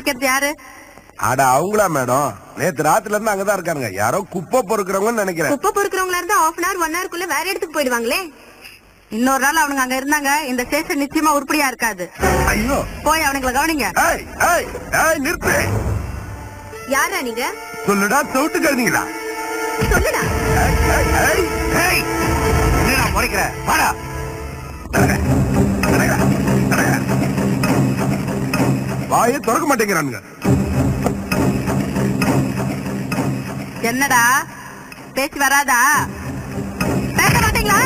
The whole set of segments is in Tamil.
நிக்கிறது யாரு? அட அவங்களா மேடம்? நேத்து ராத்திரில இருந்து அங்கதான் இருக்காங்க. யாரோ குப்பை பொறுக்கிறவங்கன்னு நினைக்கிறேன். குப்பை பொறுக்கிறவங்களா இருந்தா 1/2 hour 1 hourக்குள்ள வேற இடத்துக்கு போயிடுவாங்களே. இன்னொரு நாள் அவனுங்க அங்க இருந்தாங்க, இந்த ஸ்டேஷன் நிச்சயமா உருப்படியா இருக்காது. ஐயோ, போய் அவனுங்களை கவனிங்க. நிறுத்து. யாரா நீங்க? சொல்லுடா, சவுட்டு கழுதிங்களா? சொல்லுடா. என்னடா முறைக்கிற? வாடா. வாயை திறக்க மாட்டேங்கிறானுங்க. என்னடா பேச்சு வராதா? பேச மாட்டீங்களா?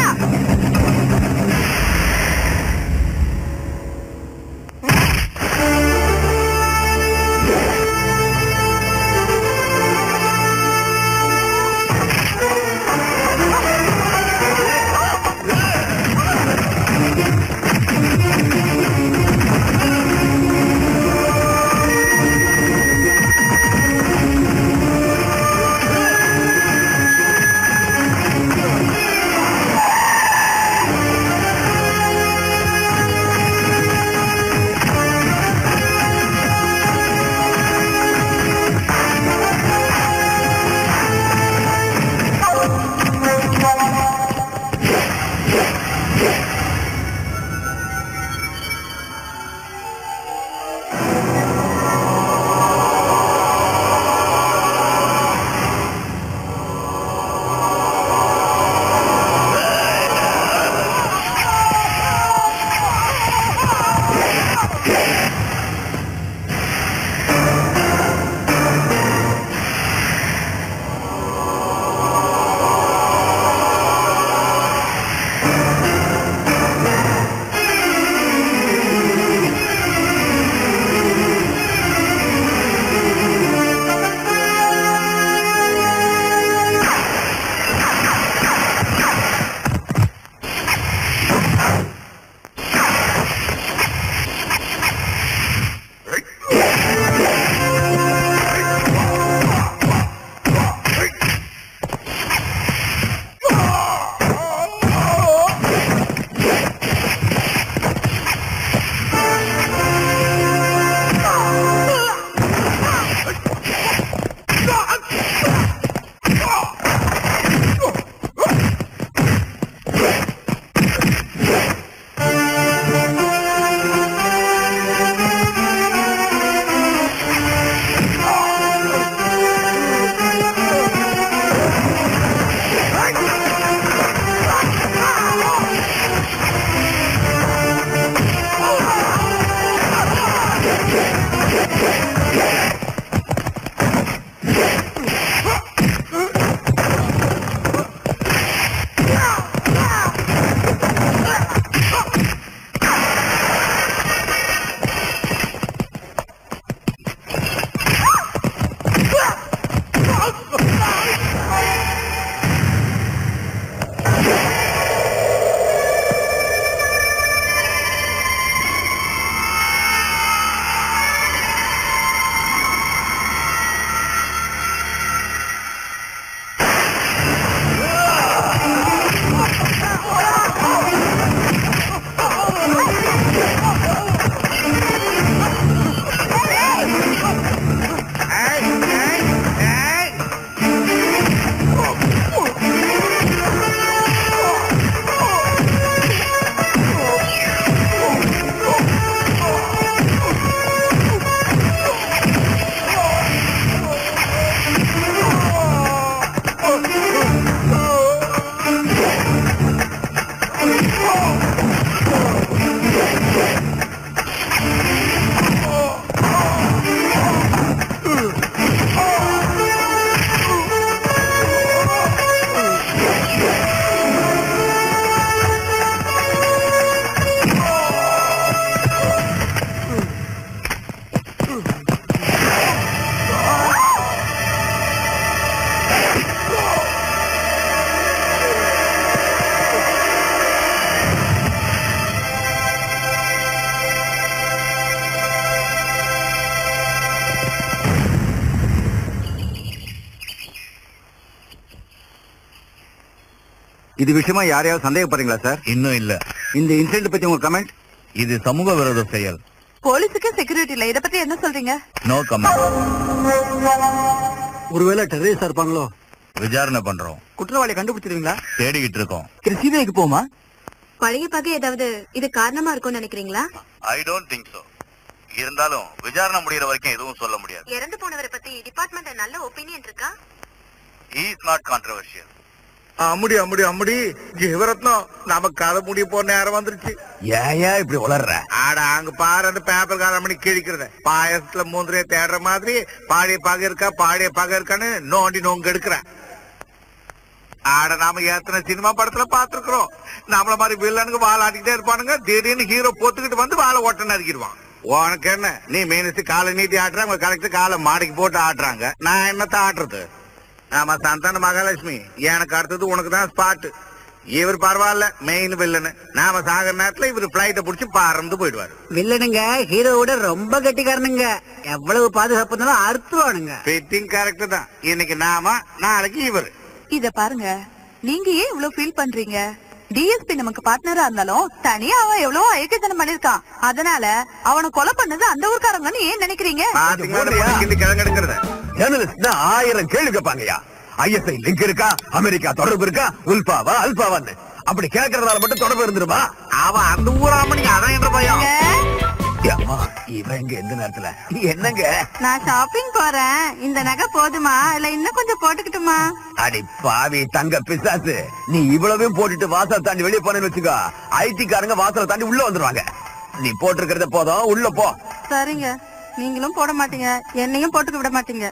இது விஷயமா யாரையாவது சந்தேகப்படுறீங்களா சார்? இன்னும் இல்ல. இந்த இன்சிடென்ட் பத்தி உங்க கமெண்ட்? இது சமூக விரோத செயல். போலீஸுக்கு செக்யூரிட்டி இல்ல, இத பத்தி என்ன சொல்றீங்க? No comment. ஒருவேளை டெரரிஸ்டா இருப்பாங்களோ? விசாரணை பண்றோம். குற்றவாளி கண்டுபிடிச்சிருவீங்களா? தேடிக்கிட்டு இருக்கோம். சிபிஐக்கு போமா? பழைய பகை ஏதாவது இது காரணமா இருக்கும்னு நினைக்கிறீங்களா? I don't think so. இருந்தாலும் விசாரணை முடியற வரைக்கும் எதுவும் சொல்ல முடியாது. இறந்து போனவரை பத்தி டிபார்ட்மெண்ட்ல நல்ல ஒப்பீனியன் இருக்கா? He is not controversial. அம்முடி அம்முடி அம்முடி Jeevarathnam, நமக்கு கதை முடிய போற நேரம் வந்துருச்சு. ஏன் இப்படி உளர்ற? ஆட அங்க பாரு, அந்த பேப்பர் காரமணி கிழிக்கிறத பாயசத்துல மூந்திரைய தேடுற மாதிரி பாடிய பகை இருக்கா பாடிய பகை இருக்கான்னு நோண்டி நோங்க எடுக்கிறேன். ஆட நாம எத்தனை சினிமா படத்துல பாத்துருக்கிறோம். நம்மள மாதிரி வில்லனுக்கு வாழ ஆட்டிக்கிட்டே இருப்பானுங்க, திடீர்னு ஹீரோ பொத்துக்கிட்டு வந்து வாழை ஓட்ட நறுக்கிடுவான். உனக்கு என்ன, நீ மீனஸ் காலை நீட்டி ஆட்டுறாங்க, கரெக்ட் காலை மாடிக்கு போட்டு ஆட்டுறாங்க, நான் என்னத்த ஆட்டுறது? ஆமா சந்தான மகாலட்சுமி, எனக்கு அடுத்தது உனக்கு தான் ஸ்பாட். இவர் பரவாயில்ல, மெயின் வில்லனு. நாம சாகிற நேரத்துல இவர் பிளைட்ட புடிச்சு பறந்து போயிடுவாரு. வில்லனுங்க ஹீரோவோட ரொம்ப கெட்டிக்காரனுங்க. எவ்வளவு பாதுகாப்பு இருந்தாலும் அறுத்துவானுங்க. ஃபிட்டிங் கரெக்ட் தான். இன்னைக்கு நாம, நாளைக்கு இவர். இத பாருங்க, நீங்க ஏன் இவ்வளவு ஃபீல் பண்றீங்க? டிஎஸ்பி நமக்கு பார்ட்னரா இருந்தாலும் தனியா அவன் எவ்வளவு ஐக்கியத்தனம் பண்ணிருக்கான். அதனால அவனை கொலை பண்ணது அந்த ஊர்க்காரங்கன்னு ஏன் நினைக்கிறீங்க? கிழங்கு எடுக்கிறத ஜேர்னலிஸ்ட் 1000 கேள்வி கேட்பாங்கயா. ஐஎஸ்ஐ லிங்க் இருக்கா, அமெரிக்கா தொடர்பு இருக்கா, உல்பாவா அல்பாவான்னு அப்படி கேட்கறதால மட்டும் தொடர்பு இருந்துருமா? அவன் அந்த ஊராமணி, அதான் என்ற பயம். அம்மா இவன் எங்க எந்த நேரத்துல என்னங்க? நான் ஷாப்பிங் போறேன். இந்த நகை போதுமா இல்ல இன்னும் கொஞ்சம் போட்டுக்கிட்டுமா? அடி பாவி தங்க பிசாசு, நீ இவ்வளவையும் போட்டுட்டு வாசல் தாண்டி வெளியே போனேன்னு வச்சுக்கோ, ஐடி காரங்க வாசலை தாண்டி உள்ள வந்துருவாங்க. நீ போட்டிருக்கிறத போதும், உள்ள போ. சரிங்க, நீங்களும் போட மாட்டீங்க, என்னையும் போட்டுக்க விட மாட்டீங்க.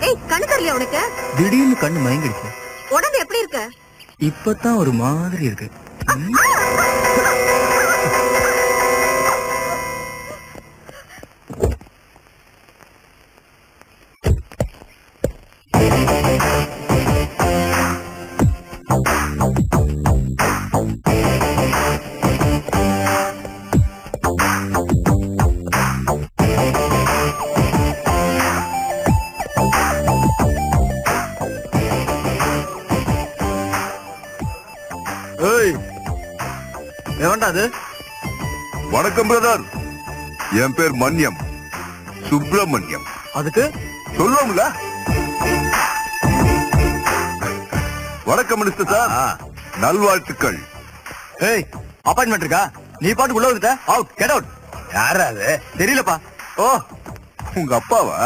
ஏய், கண்ணு தெரியல உனக்கு? திடீர்னு கண்ணு மயங்கிடுச்சு. உடம்பு எப்படி இருக்கு? இப்பதான் ஒரு மாதிரி இருக்கு. எவன்டா அது? வணக்கம் பிரதர், என் பேர் மன்யம், சுப்பிரமணியம். அதுக்கு சொல்லுவோம்ல. வணக்கம் மினிஸ்டர் சார், நல்வாழ்த்துக்கள். ஏய், அப்பாயின்மெண்ட் இருக்கா? நீ பாட்டு உள்ள வந்துட்ட. Out, get out. யாரா அது? தெரியலப்பா. ஓ, உங்க அப்பாவா?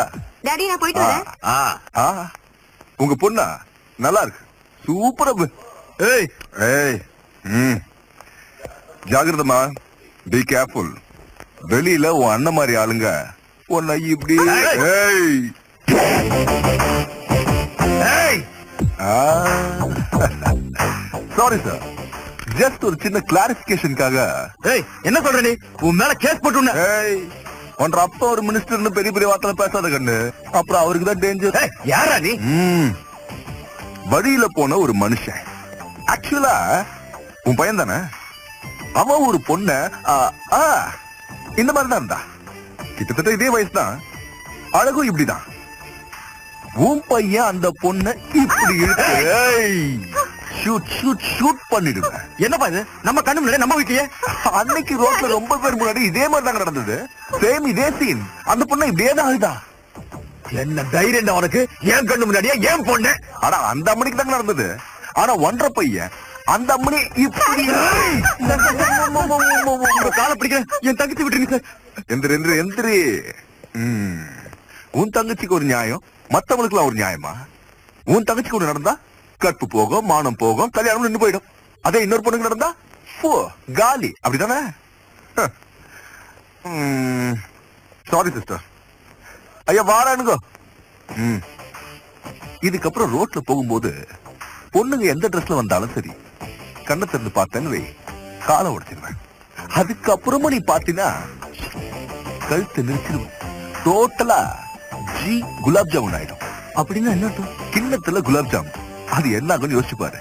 டாடி, நான் போயிட்டு வரேன். உங்க பொண்ணா? நல்லா இருக்கு, சூப்பரா. ஏய் ஏய், ஜாகிரதமா, பி கேர்ஃபுல். வெளியில உன் அண்ணன் மாதிரி ஆளுங்க உன்னை இப்படி. சாரி சார், ஜஸ்ட் ஒரு சின்ன கிளாரிபிகேஷனுக்காக. ஏய், என்ன சொல்ற நீ? உன் மேல கேஸ் போட்டு. ஏய், ஒன்ற அப்பா ஒரு மினிஸ்டர்னு பெரிய பெரிய வார்த்தை பேசாத கண்ணு, அப்புறம் அவருக்கு தான் டேஞ்சர். யாரா நீ? வழியில போன ஒரு மனுஷன், ஆக்சுவலா உன் பையன் தானே? அவன் ஒரு பொண்ண இந்த மாதிரி தான் இருந்தா, கிட்டத்தட்ட இதே வயசு தான், அழகும் இப்படிதான். உன் பையன் அந்த பொண்ண இப்படி ஷூட் பண்ணிடுவேன். என்னப்பா இது? நம்ம கண்ணு முன்னாடி நம்ம வீட்லயே அன்னைக்கு ரோட்ல ரொம்ப பேர் முன்னாடி இதே மாதிரி தான் நடந்தது. சேம் இதே சீன். அந்த பொண்ணு இப்படியே தான் அழுதா. என்ன தைரியம் அவனுக்கு? ஏன் கண்ணு முன்னாடியே ஏன் பொண்ணு? ஆனா அந்த அம்மனிக்கு தான் நடந்தது. ஆனா ஒன்றரை பையன் அந்த அம்மனி இப்படி காலை பிடிக்கிறேன். என் தங்கச்சி விட்டுருங்க சார். எந்திரி. உன் தங்கச்சிக்கு ஒரு நியாயம், மத்தவங்களுக்குலாம் ஒரு நியாயமா? உன் தங்கச்சிக்கு ஒரு நடந்தா கற்பு போகும், மானம் போகும், கல்யாணம் நின்று போயிடும். அதே இன்னொரு பொண்ணுக்கு நடந்தா காலி. அப்படிதானே? Sorry sister. ஐயா வாரானுங்க. இதுக்கப்புறம் ரோட்ல போகும்போது பொண்ணுங்க எந்த ட்ரெஸ்ல வந்தாலும் சரி, கண்ணை திறந்து பார்த்தேன்னு வை, காலை உடைச்சிருவேன். அதுக்கப்புறமா நீ பாத்தீங்கன்னா கழுத்து நிறுத்திடுவோம். டோட்டலா ஜி குலாப் ஜாமுன் ஆயிடும். அப்படின்னா என்ன? கிண்ணத்துல குலாப் ஜாமுன். அது என்ன ஆகும்னு யோசிச்சு பாரு.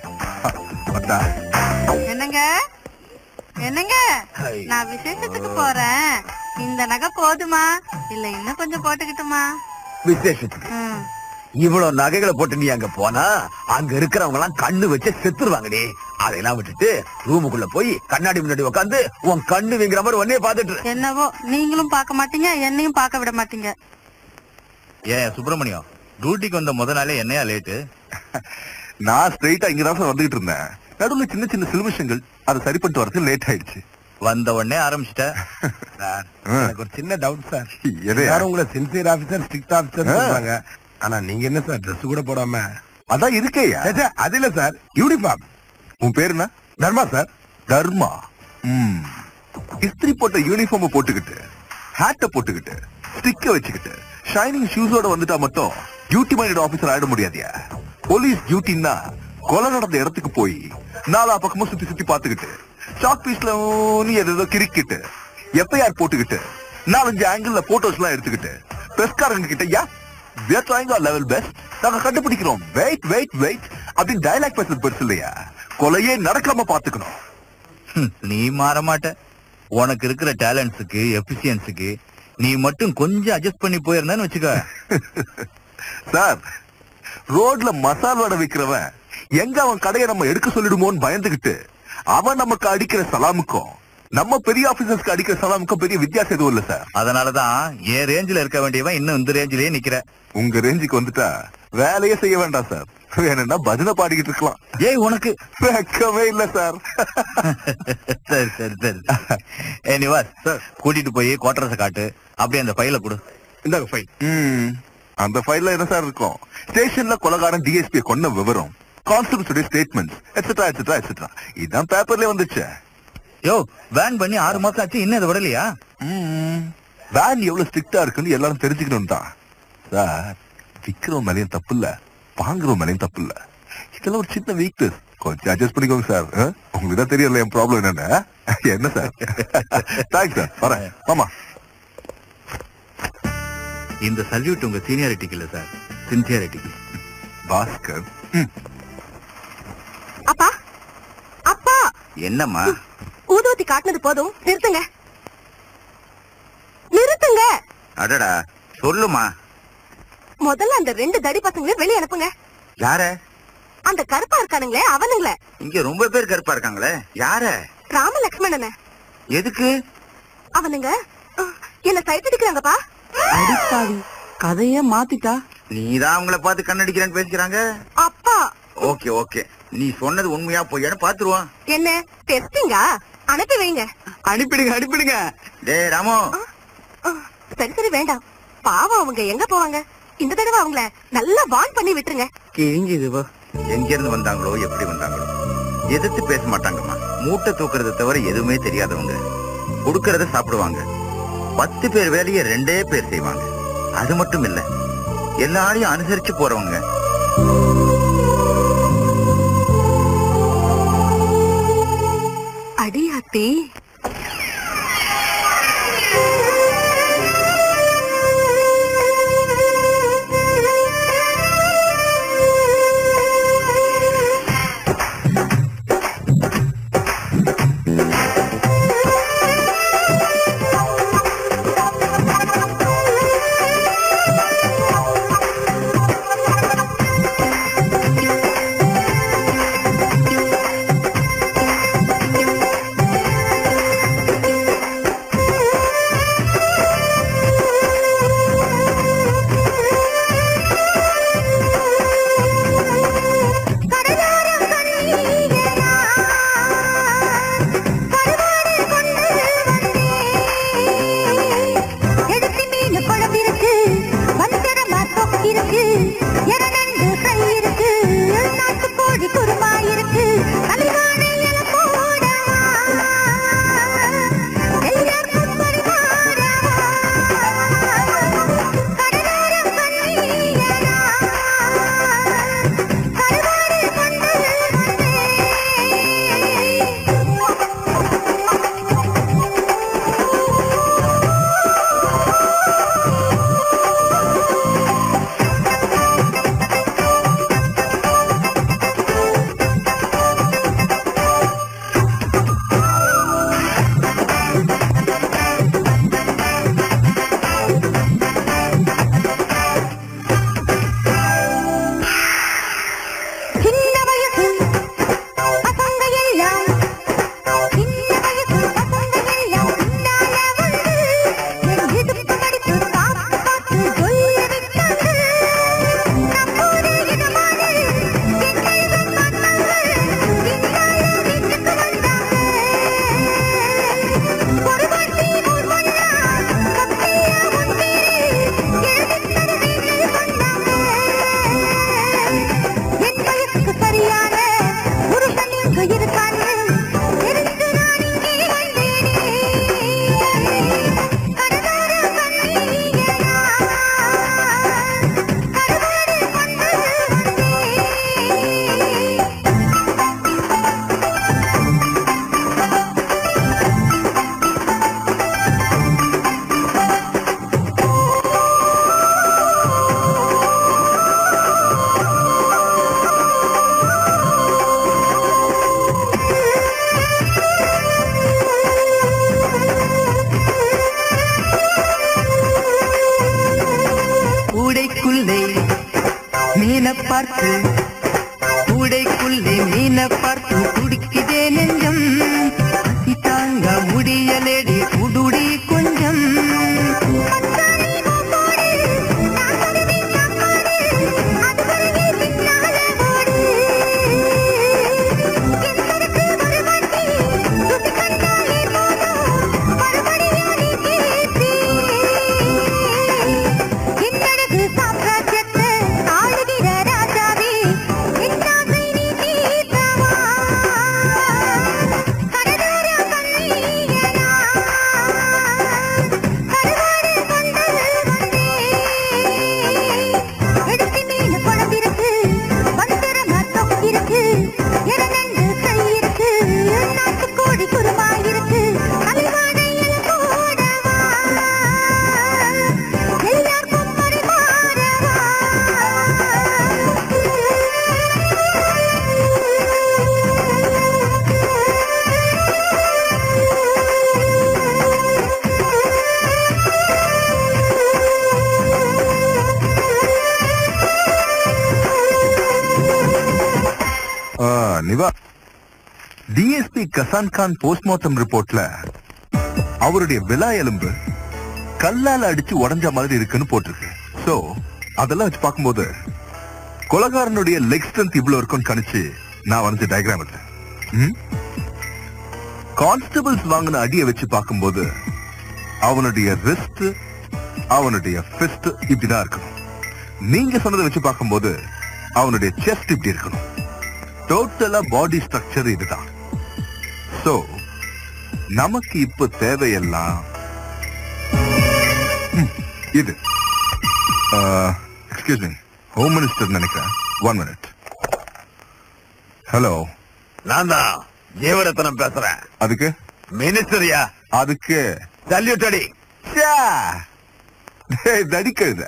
என்னங்க என்னங்க, நான் விசேஷத்துக்கு போறேன். இந்த நகை போதுமா இல்ல இன்னும் கொஞ்சம் போட்டுக்கிட்டுமா? விசேஷத்துக்கு இவ்வளவு நகைகளை போட்டு நீ அங்க போனா அங்க இருக்கிறவங்க எல்லாம் கண்ணு வச்சு செத்துருவாங்கடி. அதையெல்லாம் விட்டுட்டு ரூமுக்குள்ள போய் கண்ணாடி முன்னாடி உட்காந்து உன் கண்ணு வீங்கிற மாதிரி ஒன்னே பாத்துட்டு இரு. என்னவோ நீங்களும் பார்க்க மாட்டீங்க, என்னையும் பார்க்க விட மாட்டீங்க. ஏன் சுப்பிரமணியம், டியூட்டிக்கு வந்த முத நாளே என்னையா லேட்டு? நான் ஸ்ட்ரெயிட்டா இங்கதான் சார் வந்துகிட்டு இருந்தேன். நடுவுல சின்ன சின்ன சிலுமிஷங்கள் அதை சரி பண்ணிட்டு வரது லேட் ஆயிடுச்சு. வந்த உடனே ஆரம்பிச்சிட்ட. சார், எனக்கு ஒரு சின்ன டவுட் சார். எது? எல்லாரும் உங்களை சின்சியர் ஆபீசர், ஸ்ட்ரிக்ட் ஆபீசர் சொல்றாங்க. ஆனா நீங்க என்ன சார் ட்ரெஸ் கூட போடாம? அதான் இருக்கேயா. அது இல்ல சார், யூனிஃபார்ம். உன் பேரு என்ன? தர்மா சார். தர்மா. இஸ்திரி போட்ட யூனிஃபார்ம் போட்டுக்கிட்டு, ஹேட்ட போட்டுக்கிட்டு, ஸ்டிக்க வச்சுக்கிட்டு, ஷைனிங் ஷூஸோட வந்துட்டா மட்டும் டியூட்டி மைண்டட் ஆபீசர் ஆயிட முடியாதியா? போலீஸ் டியூட்டின்னா கொலை நடந்த இடத்துக்கு போய் நாலா பக்கமும் சுத்தி சுத்தி பாத்துக்கிட்டு, சாக் பீஸ்ல ஏதோ கிரிக்கிட்டு, எஃப்ஐஆர் போட்டுக்கிட்டு, 4-5 ஆங்கிள் போட்டோஸ் எல்லாம் எடுத்துக்கிட்டு, பிரஸ்காரங்க கிட்ட யா we are trying our level best, நாங்க கண்டுபிடிக்கிறோம், வெயிட் வெயிட் வெயிட் அப்படின்னு டயலாக் பேசுறது பெருசு இல்லையா? கொலையே நடக்காம பாத்துக்கணும். நீ மாற மாட்ட. உனக்கு இருக்கிற டேலண்ட்ஸுக்கு, எபிசியன்ஸுக்கு நீ மட்டும் கொஞ்சம் அட்ஜஸ்ட் பண்ணி போயிருந்தேன்னு வச்சுக்க. சார், ரோட்ல மசால் வடை விக்கிறவன் எங்க அவன் கடையை நம்ம எடுக்க சொல்லிடுமோன்னு பயந்துகிட்டு அவன் நமக்கு அடிக்கிற சலாமுக்கும் நம்ம பெரிய ஆபீசர்ஸ்க்கு அடிக்கிற சலாமுக்கும் பெரிய வித்தியாசம் எதுவும் இல்ல சார். அதனாலதான் என் ரேஞ்சில இருக்க வேண்டியவன் இன்னும் இந்த ரேஞ்சிலேயே நிக்கிற. உங்க ரேஞ்சுக்கு வந்துட்டா வேலையே செய்ய வேண்டாம் சார். வேணும்னா பஜனை பாடிக்கிட்டு இருக்கலாம். ஏய் உனக்கு வெக்கமே இல்ல சார். சரி சரி சரி. நிவாஸ் சார், கூட்டிட்டு போய் குவார்டர்ஸ் காட்டு. அப்படியே அந்த ஃபைல கொடு. இந்த ஃபைல். அந்த ஃபைல்ல என்ன சார் இருக்கும்? ஸ்டேஷன்ல கொலகாரன் டிஎஸ்பி கொன்ன விவரம், constables statements etcetera etcetera etcetera. இதான் பேப்பர்ல வந்துச்சு. யோ, வேன் பண்ணி 6 மாசம் ஆச்சு, இன்னும் இதை விடலையா? வேன் எவ்வளவு ஸ்ட்ரிக்டா இருக்குன்னு எல்லாரும் தெரிஞ்சுக்கணும் தான் சார். விக்கிறவன் மேலேயும் தப்பு இல்ல, வாங்குறவன் மேலேயும் தப்பு இல்ல. இதெல்லாம் ஒரு சின்ன வீக்னஸ். கொஞ்சம் அட்ஜஸ்ட் பண்ணிக்கோங்க சார். உங்களுக்கு தான் தெரியல என் ப்ராப்ளம் என்னன்னு. என்ன சார்? தேங்க்ஸ் சார், வரேன். ஆமா, இந்த சல்யூட் உங்க சீனியாரிட்டிக்கு இல்ல சார், சின்சியாரிட்டிக்கு. பாஸ்கர். அப்பா அப்பா, என்னம்மா? ஊதுவத்தி காட்டினது போதும், நிறுத்துங்க நிறுத்துங்க. அடடா, சொல்லுமா. முதல்ல அந்த 2 தடி பசங்களையும் வெளியே அனுப்புங்க. யார? அந்த கருப்பா இருக்கானுங்களே அவனுங்களே. இங்க ரொம்ப பேர் கருப்பா இருக்காங்களே, யார? ராம லக்ஷ்மணன. எதுக்கு? அவனுங்க என்ன சைட் அடிக்கிறாங்கப்பா. அடிப்பாவி, கதைய மாத்திட்டா. நீதான் அவங்கள பார்த்து கண்ணடிக்கிறேன்னு பேசிக்கிறாங்க. அப்பா. ஓகே ஓகே, நீ சொன்னது உண்மையா பொய்யான்னு பாத்துருவான். என்ன டெஸ்டிங்கா? அனுப்பி வைங்க. அனுப்பிடுங்க அனுப்பிடுங்க. டேய் ராமு. சரி சரி, வேண்டாம். பாவம், அவங்க எங்க போவாங்க? இந்த தடவை அவங்கள நல்லா வான் பண்ணி விட்டுருங்க. கிழிஞ்சுது. எங்க இருந்து வந்தாங்களோ, எப்படி வந்தாங்களோ, எதிர்த்து பேச மாட்டாங்கம்மா. மூட்டை தூக்குறத தவிர எதுவுமே தெரியாதவங்க. கொடுக்கறத சாப்பிடுவாங்க. 10 பேர் வேலையை 2 பேர் செய்வாங்க. அது மட்டும் இல்ல, எல்லாரையும் அனுசரிச்சு போறவங்க. அடியாத்தி. மீனை பார்த்து கூடைக்குள்ளே மீனை பார்த்து குடிக்குதே நெஞ்சம் பசி தாங்க முடியலேடி குடுடி கொஞ்சம் டிஎஸ்பி கசான் கான் போஸ்ட்மார்ட்டம் ரிப்போர்ட்ல அவருடைய விலா எலும்பு கல்லால அடிச்சு உடைஞ்ச மாதிரி இருக்குன்னு போட்டிருக்கு. சோ அதெல்லாம் வச்சு பார்க்கும்போது கொலைகாரனுடைய லெக் ஸ்ட்ரென்த் இவ்வளவு இருக்குன்னு கணிச்சு நான் வரைஞ்ச டயக்ராம் இல்லை. கான்ஸ்டபிள்ஸ் வாங்கின அடியை வச்சு பார்க்கும்போது அவனுடைய ரிஸ்ட் அவனுடைய ஃபிஸ்ட் இப்படிதான் இருக்கணும். நீங்க சொன்னதை வச்சு பார்க்கும்போது அவனுடைய செஸ்ட் இப்படி இருக்கணும். டோட்டலா பாடி ஸ்ட்ரக்சர் இதுதான். சோ நமக்கு இப்ப தேவையெல்லாம் இது. எக்ஸ்கியூஸ் மீ, ஹோம் மினிஸ்டர் நினைக்கிறேன். 1 minute. ஹலோ, நான் தான் ஜீவரத்னம் பேசுறேன். அதுக்கு மினிஸ்டரியா? அதுக்கு சல்யூட் அடி. தடிக்கழுத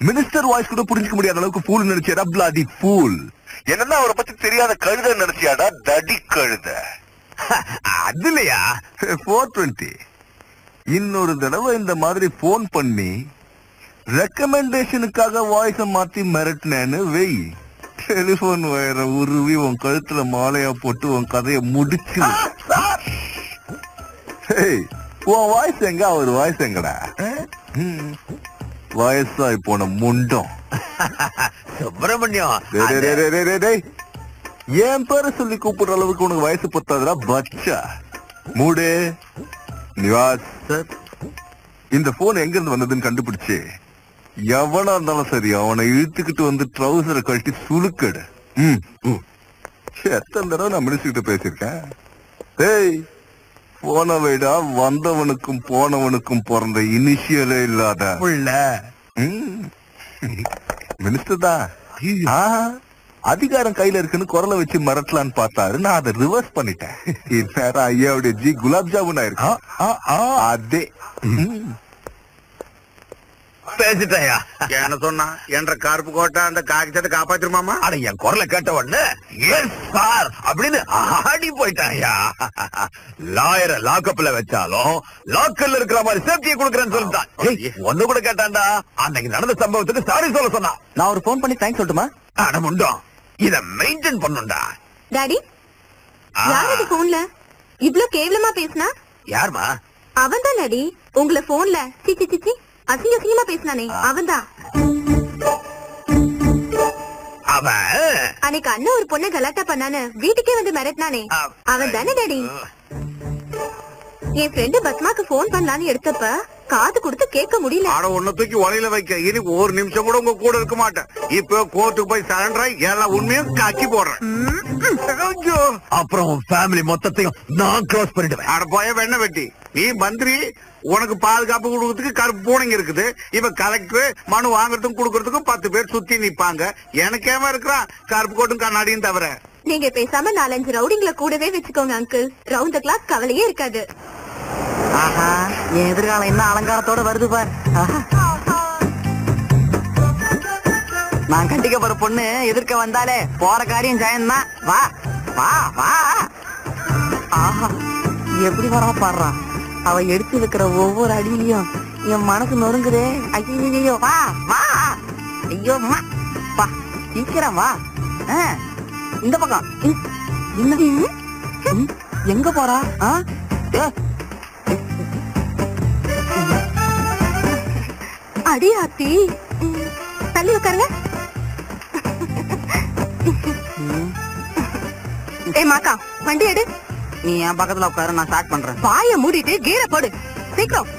மினிஸ்டர் வாய்ஸ் கூட புரிஞ்சுக்க முடியாத அளவுக்கு ஃபூல் நினைச்சியாடா? Bloody pool. என்னன்னா அவரை பத்தி தெரியாத கழுத நினைச்சியாடா? தடி கழுத. அதுலயா 420. இன்னொரு தடவை இந்த மாதிரி போன் பண்ணி ரெக்கமெண்டேஷனுக்காக வாய்ஸ மாத்தி மிரட்டினேன்னு வெய், டெலிபோன் வயர உருவி உன் கழுத்துல மாலையா போட்டு உன் கதைய முடிச்சு. உன் வாய்ஸ் எங்க, அவர் வாய்ஸ் எங்கடா? வயசாய் போன முண்டம். சுப்பிரமணியம், என் பேரை சொல்லி கூப்பிடுற அளவுக்கு உனக்கு வயசு பத்தாதுடா பச்சா. மூடு நிவாஸ். இந்த போன் எங்க இருந்து வந்ததுன்னு கண்டுபிடிச்சு எவனா இருந்தாலும் சரி அவனை இழுத்துக்கிட்டு வந்து ட்ரௌசரை கழட்டி சுழுக்கடு. எத்தனை தடவை நான் மினிஸ்டர் கிட்ட பேசியிருக்கேன். ஏய், போன வைடா வந்தவனுக்கும் போனவனுக்கும் பிறந்த இனிஷியலே இல்லாத மினிஸ்டர் தான். அதிகாரம் கையில இருக்குன்னு குரலை வச்சு மிரட்டலான்னு பார்த்தாரு. நான் அதை ரிவர்ஸ் பண்ணிட்டேன். இந்நேரம் ஐயாவுடைய ஜி குலாப் ஜாமுன் ஆயிருக்கும். அதே பேசிட்டாயா? என்ன சொன்னா? என்ற கருப்பு கோட்டை அந்த காகிதத்தை காப்பாத்திருமாமா? அட, என் குரலை கேட்ட உடனே எஸ் சார் அப்படின்னு ஆடி போயிட்டாயா. லாயரை லாக்கப்ல வச்சாலும் லாக்கர்ல இருக்கிற மாதிரி சேஃப்டியை கொடுக்கறேன்னு சொல்லிட்டான். ஒண்ணு கூட கேட்டான்டா. அன்னைக்கு நடந்த சம்பவத்துக்கு சாரி சொல்ல சொன்னான். நான் ஒரு போன் பண்ணி தேங்க்ஸ் சொல்லட்டுமா? அட முண்டம், இத மெயின்டைன் பண்ணுண்டா. டாடி, யாரது போன்ல இவ்ளோ கேவலமா பேசினா? யாருமா? அவன் தான் டாடி. உங்களை போன்ல சிச்சி சிச்சி அசிங்க அசிங்கமா பேசினானே அவன்தான். அவன் அன்னைக்கு அண்ணன் ஒரு பொண்ணை கலாட்டா பண்ணானு வீட்டுக்கே வந்து மிரட்டினானே அவன் தானே டாடி. என் ஃப்ரெண்டு பத்மாக்கு போன் பண்ணலான்னு எடுத்தப்ப காது கொடுத்து கேட்க முடியல. ஆட ஒன்ன தூக்கி உலையில வைக்க இனி ஒரு நிமிஷம் கூட உங்க கூட இருக்க மாட்டேன். இப்ப கோர்ட்டுக்கு போய் சரண்டர் ஆகி எல்லா உண்மையும் காக்கி போடுறேன். அப்புறம் ஃபேமிலி மொத்தத்தையும் நான் க்ளோஸ் பண்ணிடுவேன். ஆட போய வெண்ண வெட்டி, நீ மந்திரி, உனக்கு பாதுகாப்பு கொடுக்கறதுக்கு கருப்பு பூனைங்க இருக்குது. இப்ப கலெக்டர் மனு வாங்குறதுக்கும் கொடுக்கறதுக்கும் 10 பேர் சுத்தி நிப்பாங்க. எனக்கு ஏமா இருக்கிறான் கருப்பு கோட்டும் கண்ணாடியும் தவிர. நீங்க பேசாம 4-5 ரவுடிங்களை கூடவே வச்சுக்கோங்க அங்கிள். ரவுண்ட் த கிளாக் கவலையே இருக்காது. ஆஹா, என் எதிர்காலம் என்ன அலங்காரத்தோட வருது பார். நான் கண்டிக்க போற பொண்ணு எதிர்க்க வந்தாலே போற காரியம் ஜெயந்தான். வா வா வா. ஆஹா, எப்படி வரா பாடுறான். அவ எடுத்து வைக்கிற ஒவ்வொரு அடியிலையும் என் மனசு நொறுங்குதே. ஐயோ, வா வா. ஐயோ வா. சீக்கிரம் வா. இந்த பக்கம். என்ன? எங்க போறா? அடி ஆத்தி, தள்ளி உட்காருங்க. ஏய் மாக்கா, வண்டி எடு. நீ என் பக்கத்துல உட்காரு, நான் ஸ்டார்ட் பண்றேன். வாய மூடிட்டு கீரை போடு சீக்கிரம்.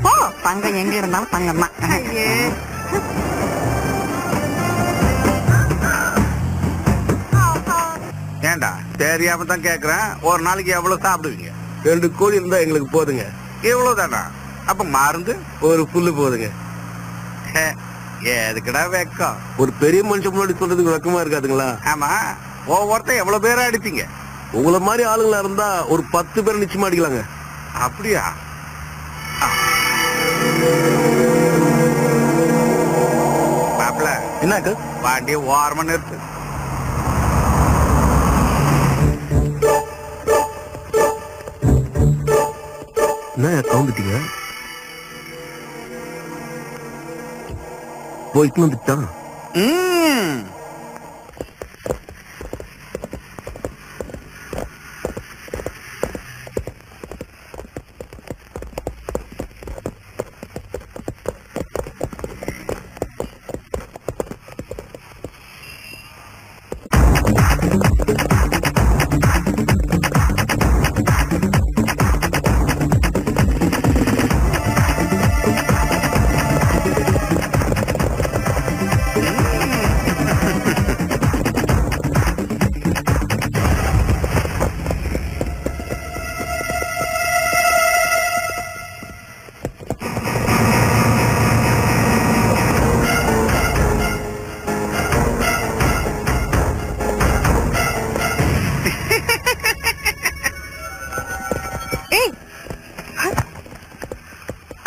போ. தங்கம் எங்க இருந்தாலும் தங்கம் தான். ஏண்டா தெரியாம தான் கேக்குறேன், ஒரு நாளைக்கு எவ்வளவு சாப்பிடுவீங்க? 2 கோழி இருந்தா எங்களுக்கு போதுங்க. இவ்வளவுதானா? அப்ப மருந்து ஒரு புல்லு போதுங்க. எதுக்குடா வெக்கம்? ஒரு பெரிய மனுஷன் முன்னாடி சொல்றதுக்கு வெக்கமா இருக்காதுங்களா? ஆமா, ஒவ்வொருத்தன் எவ்வளவு பேரை அடிப்பீங்க? உங்களை மாதிரி ஆளுங்களா இருந்தா ஒரு 10 பேர் நிச்சயமா அடிக்கலாங்க. அப்படியா? பாப்பல என்னக்கு வண்டியை ஓரமா நிறுத்து. என்ன கவுந்துட்டீங்க? போயிட்டு வந்துட்டான்.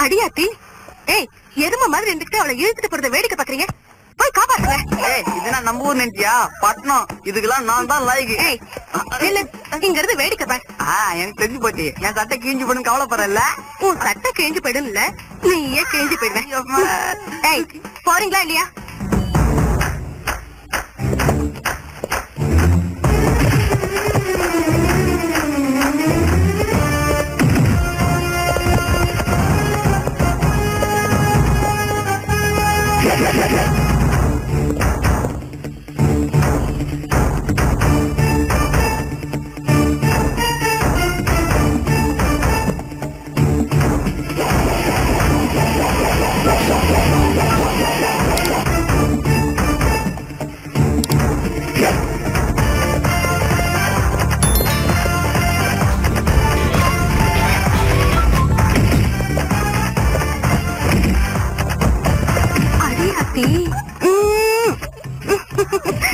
அடியாத்தி, ஏய் எரும மாதிரி இருந்துட்டு அவளை இழுத்துட்டு போறத வேடிக்கை பாக்குறீங்க? போய் காப்பாத்துங்க. இதுனா நம்ம ஊர் நினைச்சியா? பட்டணம். இதுக்கெல்லாம் நான் தான் லாய்க்கு. ஏய் இல்ல, இங்க இருந்து வேடிக்கை பாரு. எனக்கு தெரிஞ்சு போச்சு. என் சட்டை கிழிஞ்சு போடும் கவலைப்படுறல. உன் சட்டை கிழிஞ்சு போயிடும் இல்ல, நீயே கிழிஞ்சு போயிடுவேன். ஏய் போறீங்களா இல்லையா?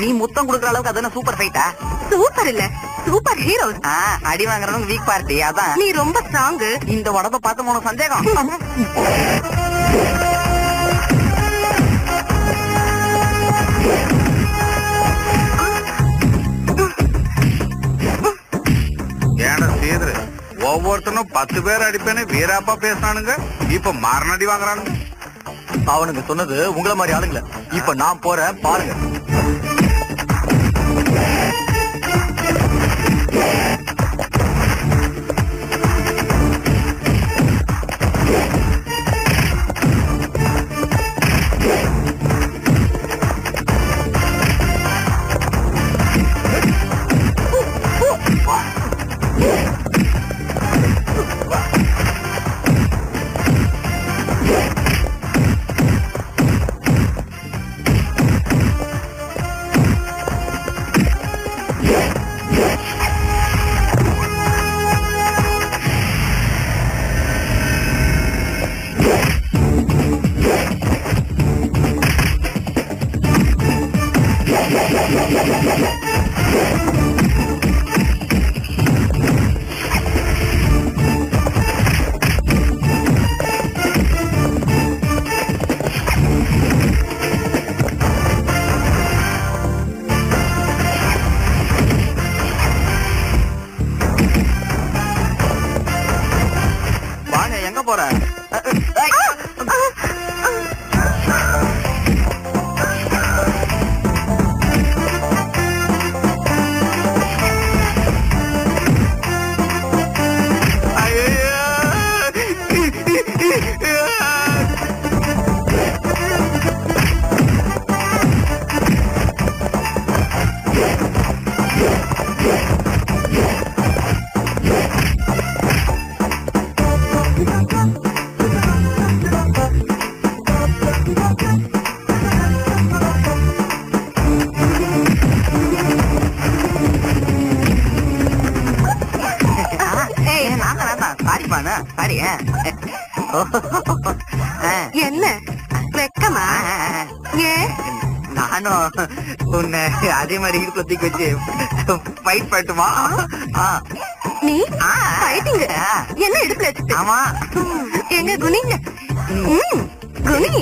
நீ முத்தம் கொடுக்குற அளவுக்கு அதான சூப்பர் ஃபைட்டா? சூப்பர் இல்ல, சூப்பர் ஹீரோ. அடி வாங்குறவங்க வீக் பார்ட்டி. அதான் நீ ரொம்ப ஸ்ட்ராங். இந்த உடம்ப பார்த்து உனக்கு சந்தேகம்? ஏன்னா சேதுரு ஒவ்வொருத்தனும் 10 பேர் அடிப்பேன்னு வீராப்பா பேசினானுங்க, இப்ப மாரணடி வாங்குறானுங்க. அவனுங்க சொன்னது உங்களை மாதிரி ஆளுங்கள. இப்ப நான் போறேன், பாருங்க. சாரி. என்ன வெக்கமா? ஏன் நானும் உன்னை அதே மாதிரி இடுப்புல தூக்கி வச்சு ஃபைட் பண்ணட்டுமா? நீ ஃபைட்டிங் என்ன இடுப்புல வச்சுட்டு? ஆமா. எங்க குனிங்க. குனி.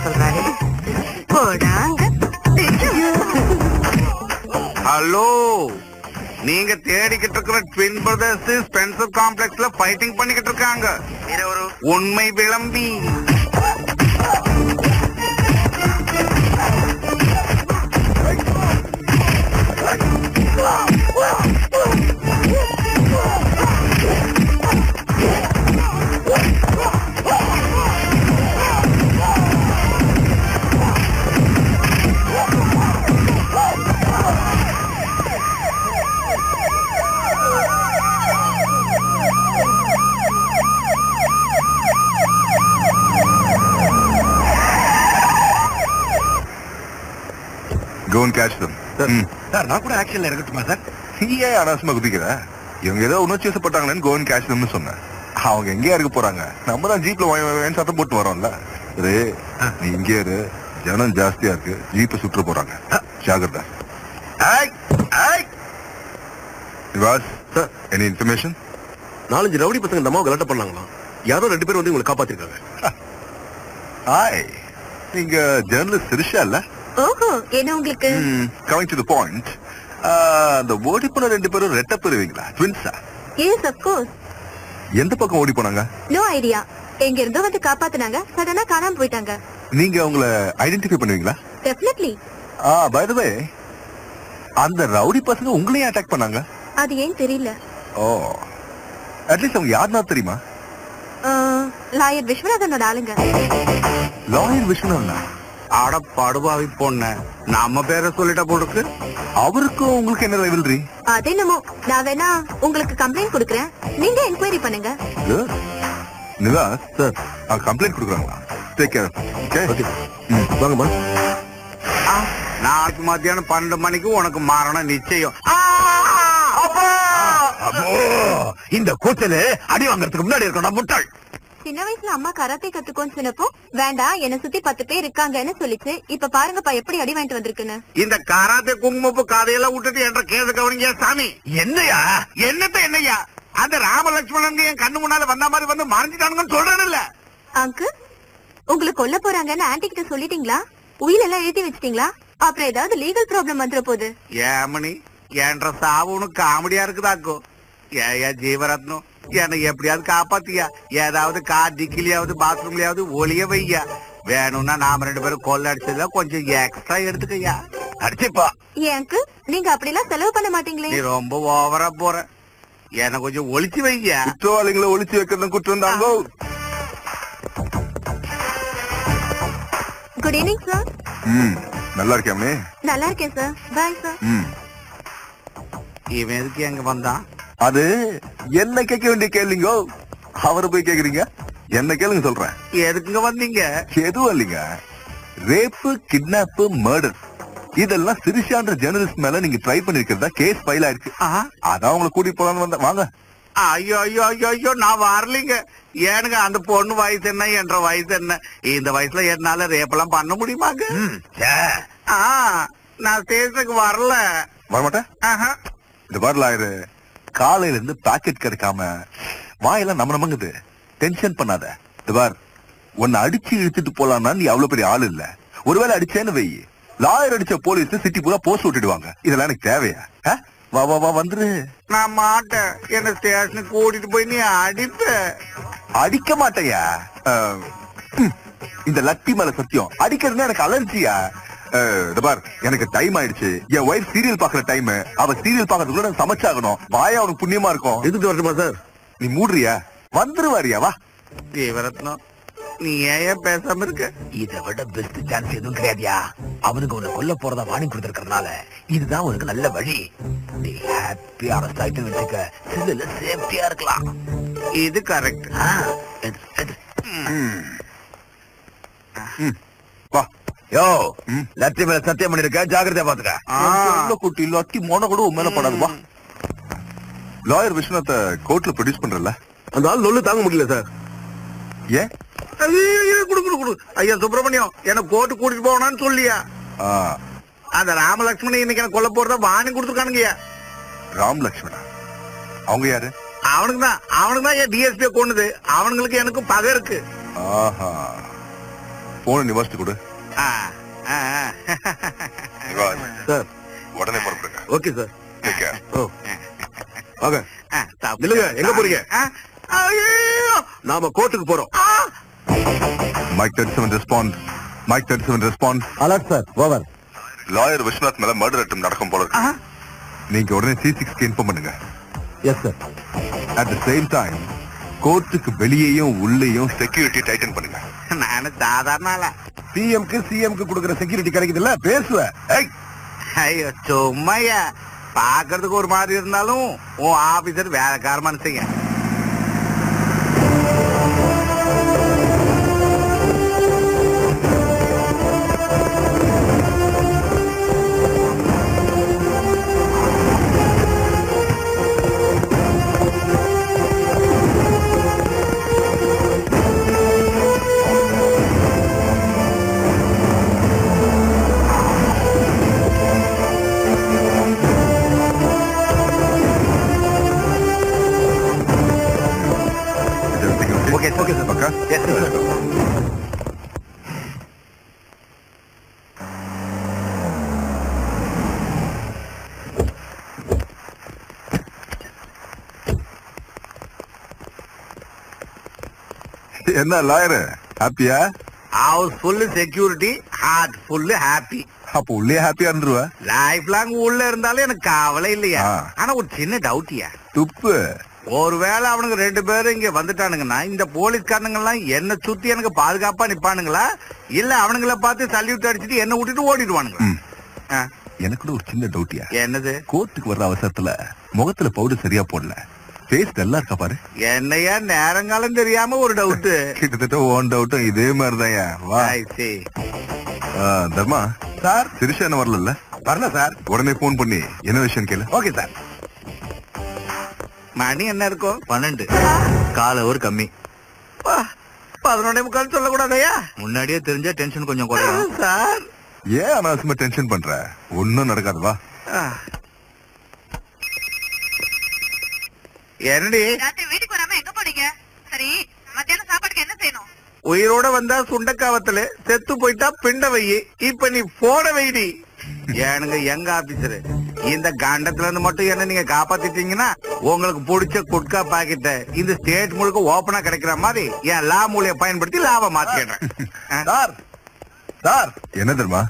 சொல்றாரு போடாங்க. ஹலோ, நீங்க தேடிக்கிட்டு இருக்கிற ட்வின் பிரதர்ஸ் ஸ்பென்சர் காம்ப்ளெக்ஸ்ல ஃபைட்டிங் பண்ணிக்கிட்டு இருக்காங்க. உண்மை விளம்பி. Go and catch them. Sir நான் கூட ஆக்ஷன்ல இருக்கட்டுமா சார்? ஏன் அனாவசியமா குதிக்கிற? இவங்க ஏதோ உணர்ச்சி வசப்பட்டாங்களேன்னு go and catch themனு சொன்னேன். அவங்க எங்கேயா இருக்க போறாங்க? நம்ம தான் ஜீப்ல சத்தம் போட்டு வரோம்ல. நீ இங்கே இரு, ஜனம் ஜாஸ்தியா இருக்கு, ஜீப்பை சுற்ற போறாங்க. ஜாகிரதா. Sir, any information? 4-5 ரவுடி பசங்க இந்த அம்மாவை கலாட்டம் பண்ணாங்களாம். யாரோ 2 பேர் வந்து உங்களை காப்பாத்திருக்காங்க. ஹாய், நீங்க ஜெர்னலிஸ்ட் சிரிஷா இல்ல? ஓஹோ, என்ன உங்களுக்கு? கமிங் டு தி பாயிண்ட், அந்த ஓடி போன 2 பேரும் ரெட்ட பெறுவீங்களா? ட்வின்ஸா? Yes of course. எந்த பக்கம் ஓடி போனாங்க? No idea. எங்க இருந்தோ வந்து காப்பாத்துனாங்க, சடனா காணாம போயிட்டாங்க. நீங்க அவங்கள ஐடென்டிஃபை பண்ணுவீங்களா? டெஃபினெட்லி. பை தி வே, அந்த ரவுடி பசங்க உங்களையும் அட்டாக் பண்ணாங்க? அது ஏன் தெரியல. ஓ, அட்லீஸ்ட் அவங்க யாருன்னா தெரியுமா? லாயர் விஸ்வநாதனோட ஆளுங்க. லாயர் விஸ்வநாதனா? ஆட படுபாவி பொண்ண நம்ம பேரை சொல்லிட்ட போடுக்கு. அவருக்கும் உங்களுக்கு என்ன ரைவல்ரி? அது என்னமோ, நான் வேணா உங்களுக்கு கம்ப்ளைண்ட் கொடுக்கறேன், நீங்க என்கொயரி பண்ணுங்க. நிலா சார், கம்ப்ளைண்ட் கொடுக்குறாங்களா? Take care. ஓகே, வாங்கம்மா. நாளைக்கு மத்தியானம் 12 மணிக்கு உனக்கு மரணம் நிச்சயம். இந்த கூச்சலு அடி வாங்கறதுக்கு முன்னாடி இருக்கணும் முட்டாள். சின்ன வயசுல அம்மா கராத்தே கத்துக்கோன்னு சொன்னப்போ வேண்டாம், என்ன சுத்தி 10 பேர் இருக்காங்கன்னு சொல்லிச்சு. இப்ப பாருங்கப்பா எப்படி அடி வாங்கிட்டு வந்திருக்குன்னு. இந்த காராத்தே குங்குமப்பு கதையெல்லாம் விட்டுட்டு என்ற கேது கவனிங்க சாமி. என்னையா என்னையா அந்த ராமலட்சுமணன் என் கண்ணு முன்னால வந்த மாதிரி வந்து மறைஞ்சிட்டானுங்கன்னு சொல்றேன்ல. அங்கு உங்களுக்கு கொல்ல போறாங்கன்னு ஆன்டி கிட்ட சொல்லிட்டீங்களா? உயிர் எல்லாம் எழுதி வச்சிட்டீங்களா? அப்புறம் ஏதாவது லீகல் ப்ராப்ளம் வந்துட போகுது. ஏமணி, என்ற சாவுன்னு காமெடியா இருக்குதாக்கோ. ஏயா ஜீவரத்னம், என்னை எப்படியாவது காப்பாத்தியா. ஏதாவது கார் டிக்கிலியாவது பாத்ரூம்லயாவது ஒளிய வையா. வேணும்னா நாம 2 பேரும் கொள்ள அடிச்சதுல கொஞ்சம் எக்ஸ்ட்ரா எடுத்துக்கையா. அடிச்சுப்பா. ஏங்க நீங்க அப்படி எல்லாம் செலவு பண்ண மாட்டீங்களே? நீ ரொம்ப ஓவரா போற. என்ன கொஞ்சம் ஒளிச்சு வையா. குற்றவாளிகளை ஒளிச்சு வைக்கிறது குற்றம் தாங்கோ. Good evening sir. நல்லா இருக்கேன். நல்லா இருக்கேன் சார். Bye sir. இவன் எதுக்கு எங்க வந்தான்? அது என்ன கேட்க வேண்டிய கேள்விங்கோ, அவரை போய் கேக்குறீங்க. என்ன கேளுங்க சொல்றேன். எதுக்குங்க வந்தீங்க? எதுவும் இல்லைங்க, ரேப்பு, கிட்னாப், மர்டர் இதெல்லாம் சிரிஷான்ற ஜெர்னலிஸ்ட் மேல நீங்க ட்ரை பண்ணிருக்கிறதா கேஸ் ஃபைல் ஆயிருக்கு. அதான் உங்களை கூட்டிட்டு போலான்னு வந்தேன். வாங்க. ஐயோ ஐயோ ஐயோ ஐயோ, நான் வரலீங்க. ஏனுங்க, அந்த பொண்ணு வயசு என்ன, என்ற வயசு என்ன? இந்த வயசுல என்னால ரேப்பெல்லாம் பண்ண முடியுமாங்க? நான் ஸ்டேஷனுக்கு வரல. வரமாட்டேன். இந்த பாருல ஆயிரு, காலையில இருந்து பாக்கெட் கிடைக்காம வாயெல்லாம் நமங்குது. டென்ஷன் பண்ணாத. இந்த பார், உன்னை அடிச்சு இழுத்துட்டு போலான்னா நீ அவ்வளவு பெரிய ஆள் இல்ல. ஒருவேளை அடிச்சேன்னு வை, லாயர் அடிச்ச போலீஸ் சிட்டி பூரா போஸ்ட் விட்டுடுவாங்க. இதெல்லாம் எனக்கு தேவையா? வா வா வா, வந்துரு. நான் மாட்டேன். என்ன ஸ்டேஷனுக்கு கூட்டிட்டு போய் நீ அடிப்ப. அடிக்க மாட்டையா? இந்த லட்டி மேல சத்தியம், அடிக்கிறதுனா எனக்கு அலர்ஜியா? பார், எனக்கு டைம் ஆயிடுச்சு. என் ஒய்ஃப் சீரியல் பாக்குற டைம். அவ சீரியல் பாக்குறதுக்குள்ள நான் சமைச்சாகணும். வாயா உனக்கு புண்ணியமா இருக்கும். எதுக்கு வரணுமா சார்? நீ மூடுறியா? வந்துருவாரியா? வா. ஜீவரத்னம், நீ ஏன் பேசாம இருக்க? இதை விட பெஸ்ட் சான்ஸ் எதுவும் கிடையாதுயா. அவனுக்கு உன்னை கொல்ல போறதா வார்னிங் கொடுத்திருக்கிறதுனால இதுதான் உனக்கு நல்ல வழி. நீ ஹாப்பியா அரெஸ்ட் ஆயிட்டு வச்சுக்க, சில்லுல சேஃப்டியா இருக்கலாம். இது கரெக்ட். வா. யோ, லத்தி மேல சத்தியம் பண்ணிருக்க, ஜாக்கிரதையா பாத்துக்க. குட்டி லட்டி மோன கூட உன் மேல படாது. வா. லாயர் விஸ்வநாத்த கோர்ட்ல ப்ரொடியூஸ் பண்றல அந்த ஆள் லொல்லு தாங்க முடியல சார். ஏன்? குடு ஐயா சுப்பிரமணியம் எனக்கு கோர்ட்டு கூட்டிட்டு போனான்னு சொல்லியா? ஆ, அந்த ராமலட்சுமணி இன்னைக்கு எனக்கு கொல்ல போறதா வாணி கொடுத்துருக்கானுங்கய்யா. ராம் லக்ஷ்மணா அவங்க யாரு? அவனுக்கு தான் ஏன் டிஎஸ்பி கொண்டுது. அவனுங்களுக்கு எனக்கு பகை இருக்கு. ஆஹா, போன நிவாசிட்டு கொடு. ஆ, ஆ, ஆ. சார் உடனே புறப்படுங்க. Okay sir. Take care. ஓ வாங்க. ஆ, தப்பு. நில்லுங்க, எங்க போறீங்க? ஆ, ஐயோ! நாம கோர்ட்டுக்கு போறோம். ஆ! Mike 37 respond. Mike 37 respond. Alert sir. Over. Lawyer Viswanath மேல மர்டர் அட்டம் நடக்கும் போல இருக்கு. நீங்க உடனே C6க்கு இன்ஃபார்ம் பண்ணுங்க. Yes sir. At the same time கோர்ட்டுக்கு வெளியேயும் உள்ளேயும் செக்யூரிட்டி டைட்டன் பண்ணுங்க. நானு சாதாரண ஆளா? சிஎம்க்கு கொடுக்கிற செக்யூரிட்டி கிடைக்குது இல்ல, பேசுவேன். ஐயோ சும்மையா பாக்குறதுக்கு ஒரு மாதிரி இருந்தாலும் உன் ஆபீசர் வேலைக்கார மனுஷங்க. Okay sir. பக்கா? என்ன லாயர் ஹாப்பியா? House full security, heart full happy. அப்ப உள்ளே ஹாப்பியா இருந்துருவ. லைஃப் லாங் உள்ள இருந்தாலும் எனக்கு கவலை இல்லையா? ஆ. ஆனா ஒரு சின்ன டவுட்டியா. துப்பு. ஒருவேளை அவனுக்கு 2 பேரும் இங்க வந்துட்டானுங்கன்னா இந்த போலீஸ்காரனுங்க எல்லாம் என்ன சுத்தி எனக்கு பாதுகாப்பா நிப்பானுங்களா, இல்ல அவனுங்களை பார்த்து சல்யூட் அடிச்சுட்டு என்ன விட்டுட்டு ஓடிடுவானுங்களா? ஆ, எனக்கு கூட ஒரு சின்ன டவுட்டியா. என்னது? கோர்ட்டுக்கு வர்ற அவசரத்துல முகத்துல பவுடர் சரியா போடல. ஃபேஸ் நல்லா இருக்கா பாரு. என்னையா நேரங்காலம் தெரியாம ஒரு டவுட். கிட்டத்தட்ட ஓன் டவுட்டும் இதே மாதிரிதான். வா தர்மா சார். சிரிஷா என்ன வரல? வரல சார். உடனே போன் பண்ணி என்ன விஷயம் கேளு. Okay sir. மணி என்ன இருக்கும்? 12. கால ஒரு கம்மி. 11:45 சொல்லக்கூடாதையா? முன்னாடியே தெரிஞ்சா டென்ஷன் கொஞ்சம் குறையும். சார் ஏன் அனாவசியமா டென்ஷன் பண்ற? ஒன்னும் நடக்காது. வா. என்னடி வீட்டுக்கு வராம எங்க போனீங்க? சரி, மத்தியானம் சாப்பாடுக்கு என்ன செய்யணும்? உயிரோட வந்தா சுண்டக்காவத்துல, செத்து போயிட்டா பிண்ட வையி. இப்ப நீ போட வைடி. ஏனுங்க எங்க ஆபீசரு, இந்த கண்டத்துல இருந்து மட்டும் என்ன நீங்க காப்பாத்திட்டீங்கன்னா உங்களுக்கு பிடிச்ச குட்கா பாக்கெட்ட இந்த ஸ்டேட் முழுக்க ஓபனா கிடைக்கிற மாதிரி என் லா மூலைய பயன்படுத்தி லாபம் மாத்திடுறேன். Sir sir. என்ன தர்மா?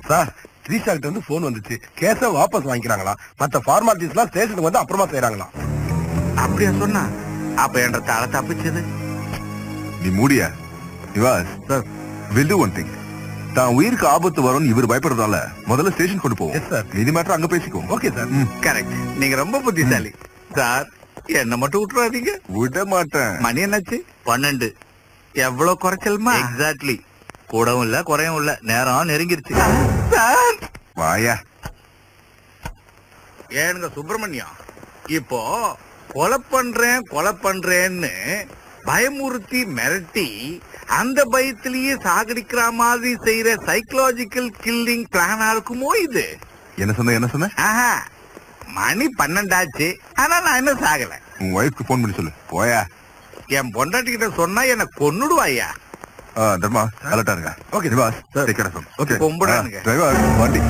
சார், ஸ்ரீஷா கிட்ட இருந்து போன் வந்துச்சு. கேஸ வாபஸ் வாங்கிக்கிறாங்களா, மத்த ஃபார்மாலிட்டிஸ் எல்லாம் ஸ்டேஷனுக்கு வந்து அப்புறமா செய்யறாங்களா. அப்படியா சொன்னா? அப்ப என்ற தலை தப்பிச்சது. நீ மூடியா? Nivas sir. Will do one thing. தான் உயிருக்கு ஆபத்து வரும்னு இவர் பயப்படுறதால முதல்ல ஸ்டேஷன் கொண்டு போவோம். Yes sir. மீதி மேட்டர் அங்க பேசிக்குவோம். Okay sir. கரெக்ட். நீங்க ரொம்ப புத்திசாலி சார். என்ன மட்டும் விட்டுறாதீங்க. விட மாட்டேன். மணி என்னாச்சு? 12. எவ்வளவு குறைச்சலுமா? எக்ஸாக்ட்லி. கூடவும் இல்ல குறையும் இல்ல, நேரம் நெருங்கிருச்சு. சார் வாயா. ஏனுங்க சுப்பிரமணியம், இப்போ கொலை பண்றேன்னு பயமுறுத்தி மிரட்டி அந்த பயத்திலேயே சாகடிக்கிற மாதிரி செய்யற சைக்கலாஜிக்கல் கில்லிங் பிளானா இருக்குமோ இது? என்ன சொன்ன? ஆஹா, மணி 12 ஆச்சு, ஆனா நான் என்ன சாகல. உன் ஒய்ஃப்க்கு போன் பண்ணி சொல்லு. போயா. என் பொண்டாட்டி கிட்ட சொன்னா என்ன கொன்னுடுவாயா? தர்மா அலர்ட்டா இருங்க. Okay Nivas take care of him. Okay கும்பிடானுங்க. டிரைவர் வண்டி.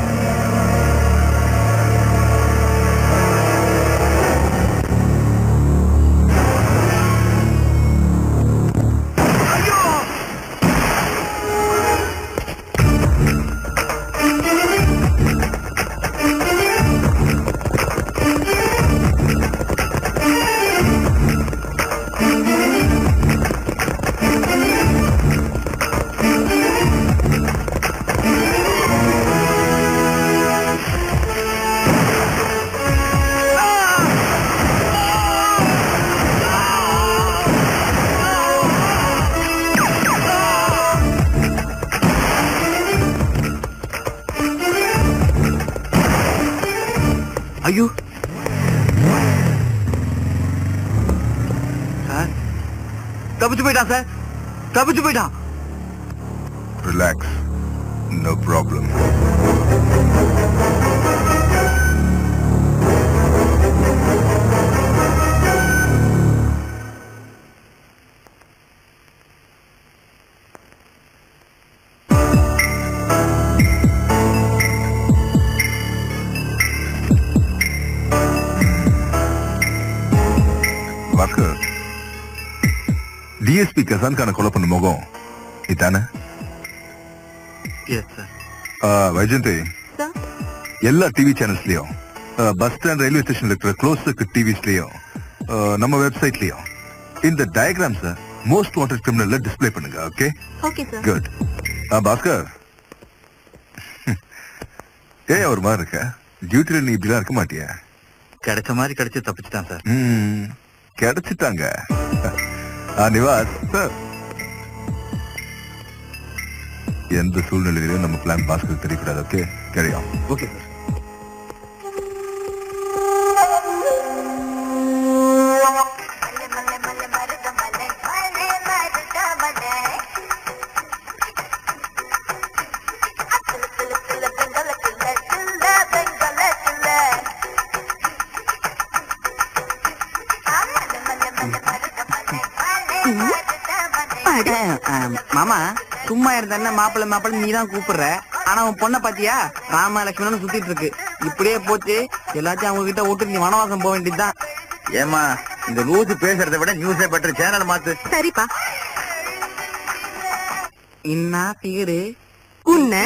ஐயோ, தப்பிச்சு போயிட்டான் சார், தப்பிச்சு போயிட்டான். Relax, no problem. டிஎஸ்பி கசான்கான கொலை பண்ண முகம் இதானே? வைஜந்தி, எல்லா டிவி சேனல்ஸ்லயும், பஸ் ஸ்டாண்ட், ரயில்வே ஸ்டேஷன்ல இருக்கிற க்ளோஸ் சர்க்யூட் டிவிஸ்லயும், நம்ம வெப்சைட்லயும் இந்த டயக்ராம்ஸ் மோஸ்ட் வாண்டட் கிரிமினல்ல டிஸ்ப்ளே பண்ணுங்க. Okay? Okay sir. Good. Bhaskar, ஏன் ஒரு மாதிரி இருக்க? டியூட்டில நீ இப்படிலாம் இருக்க மாட்டியா? கிடைச்ச மாதிரி கிடைச்சு தப்பிச்சுட்டான் சார். கிடைச்சிட்டாங்க. நிவாஸ் சார், எந்த சூழ்நிலையிலும் நம்ம பிளான் பாஸ்கர் தெரியக்கூடாது. Okay, carry on. Okay sir. மாமா சும்மா இருந்த மாப்பிள்ள மாப்பிள்ள நீ தான் கூப்பிடுற, ஆனா உன் பொண்ணை பாத்தியா? ராமலட்சுமணன் சுத்திட்டு இருக்கு. இப்படியே போச்சு எல்லாத்தையும் அவங்க கிட்ட விட்டு நீ வனவாசம் போக வேண்டியதுதான். ஏமா, இந்த லூசு பேசுறதை விட நியூஸே பெட்டர், சேனல் மாத்து. சரிப்பா. என்ன பிகரு உன்ன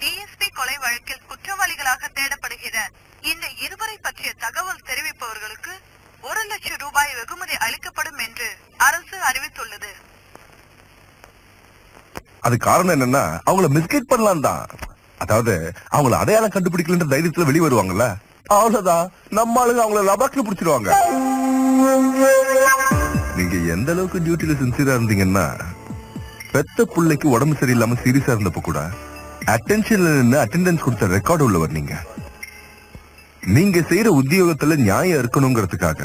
டிஎஸ்பி கொலை வழக்கில் குற்றவாளிகளாக தேடப்படுகிற இந்த இருவரை பற்றிய தகவல் தெரிவிப்பவர்களுக்கு 1 லட்சம் ரூபாய் வெகுமதி அளிக்கப்படும் என்று அரசு அறிவித்துள்ளது. அது காரணம் என்னன்னா, அவங்கள மிஸ்கைட் பண்ணலாம் தான். அதாவது அவங்கள அடையாளம் கண்டுபிடிக்கலன்ற தைரியத்துல வெளியே வருவாங்கல்ல, அவ்வளவுதான். நம்ம ஆளுங்க அவங்கள லபாக்னு பிடிச்சிருவாங்க. நீங்க எந்த அளவுக்கு டியூட்டில சின்சியரா இருந்தீங்கன்னா, பெத்த பிள்ளைக்கு உடம்பு சரியில்லாம சீரியஸா இருந்தப்ப கூட அட்டென்ஷன்ல நின்று அட்டெண்டன்ஸ் கொடுத்த ரெக்கார்டு உள்ளவர் நீங்க. நீங்க செய்யற உத்தியோகத்துல நியாயம் இருக்கணுங்கிறதுக்காக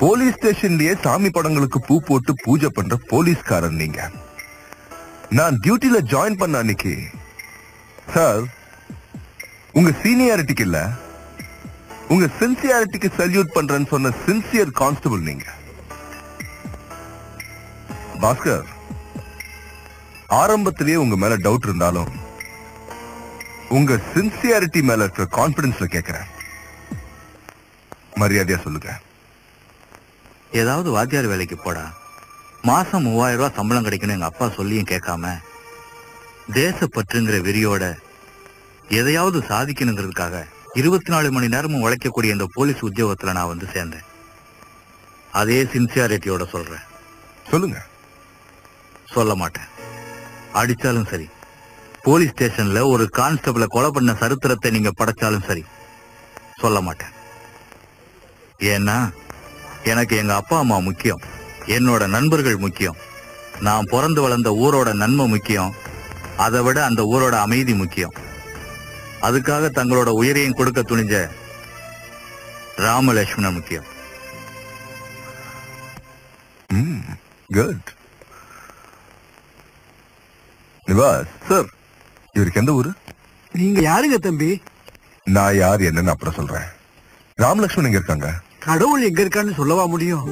போலீஸ் ஸ்டேஷன்லயே சாமி படங்களுக்கு பூ போட்டு பூஜை பண்ற போலீஸ்காரன் நீங்க. நான் டியூட்டில ஜாயின் பண்ண அன்னைக்கு சார், உங்க சீனியாரிட்டிக்கு இல்ல, உங்க சின்சியாரிட்டிக்கு சல்யூட் பண்றேன்னு சொன்ன சின்சியர் கான்ஸ்டபிள் நீங்க. பாஸ்கர், ஆரம்பத்திலேயே உங்க மேல டவுட் இருந்தாலும் உங்க சின்சியாரிட்டி மேல இருக்கிற கான்பிடன்ஸ்ல கேட்கிறேன். மரியாதையா சொல்லுங்க. ஏதாவது வாத்தியார் வேலைக்கு போடா, மாசம் 3000 ரூபாய் சம்பளம் கிடைக்கணும் எங்க அப்பா சொல்லியும் கேட்காம, தேசப்பற்றுங்கிற வெறியோட எதையாவது சாதிக்கணுங்கிறதுக்காக 24 மணி நேரமும் உழைக்கக்கூடிய இந்த போலீஸ் உத்தியோகத்துல நான் வந்து சேர்ந்தேன். அதே சின்சியாரிட்டியோட சொல்றேன். சொல்லுங்க. சொல்ல மாட்டேன். அடிச்சாலும் சரி, போலீஸ் ஸ்டேஷன்ல ஒரு கான்ஸ்டபிளை கொலை பண்ண சரித்திரத்தை நீங்க படைச்சாலும் சரி, சொல்ல மாட்டேன். ஏன்னா எனக்கு எங்க அப்பா அம்மா முக்கியம், என்னோட நண்பர்கள் முக்கியம், நான் பிறந்து வளர்ந்த ஊரோட நன்மை முக்கியம், அதை விட அந்த ஊரோட அமைதி முக்கியம். அதுக்காக தங்களோட உயிரையும் கொடுக்க துணிஞ்ச ராமலட்சுமணன் முக்கியம். குட். நிவாஸ் சார், இவருக்கு எந்த ஊரு? நீங்க யாருங்க தம்பி? நான் யார் என்னன்னு அப்புறம் சொல்றேன். ராமலட்சுமணன் எங்க இருக்காங்க? கடவுள் எங்க இருக்கான்னு சொல்லவா முடியும்?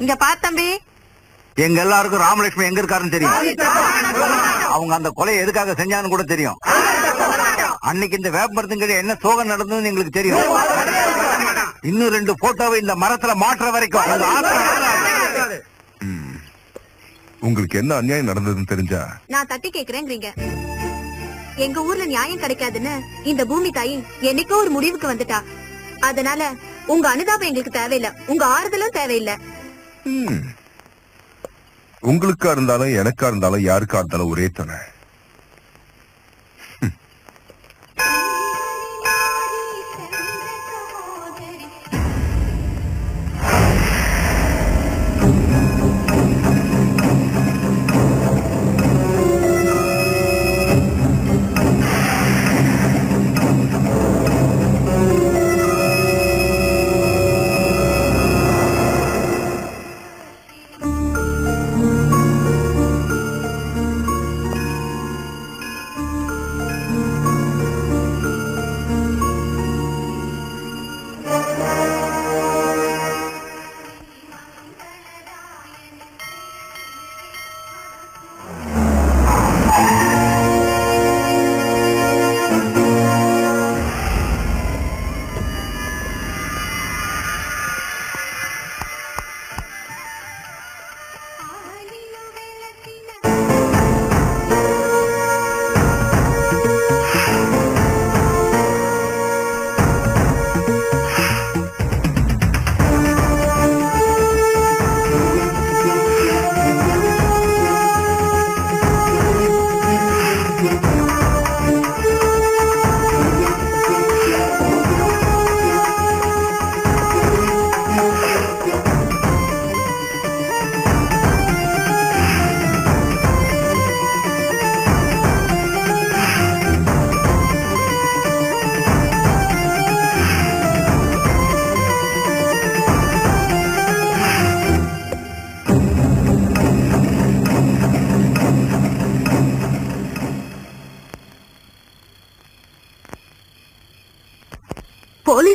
இங்க பார் தம்பி, எங்க எல்லாருக்கும் ராமலட்சுமி எங்க இருக்காருன்னு தெரியும். அவங்க அந்த கொலை எதுக்காக செஞ்சான்னு கூட தெரியும். அன்னைக்கு இந்த வேப்பமரத்துங்கிட்ட என்ன சோகம் நடந்ததுன்னு எங்களுக்கு தெரியும். இன்னும் 2 போட்டோவை இந்த மரத்துல மாற்ற வரைக்கும் உங்களுக்கு என்ன அநியாயம் நடந்ததுன்னு தெரிஞ்சா நான் தட்டி கேக்குறேங்கிறீங்க. எங்க ஊர்ல நியாயம் கிடைக்காதுன்னு இந்த பூமி தாயி என்னைக்கோ ஒரு முடிவுக்கு வந்துட்டா. அதனால உங்க அனுதாபம் எங்களுக்கு தேவையில்லை, உங்க ஆறுதலும் தேவையில்லை. உங்களுக்கா இருந்தாலும் எனக்கா இருந்தாலும் யாருக்கா இருந்தாலும் ஒரே தானே.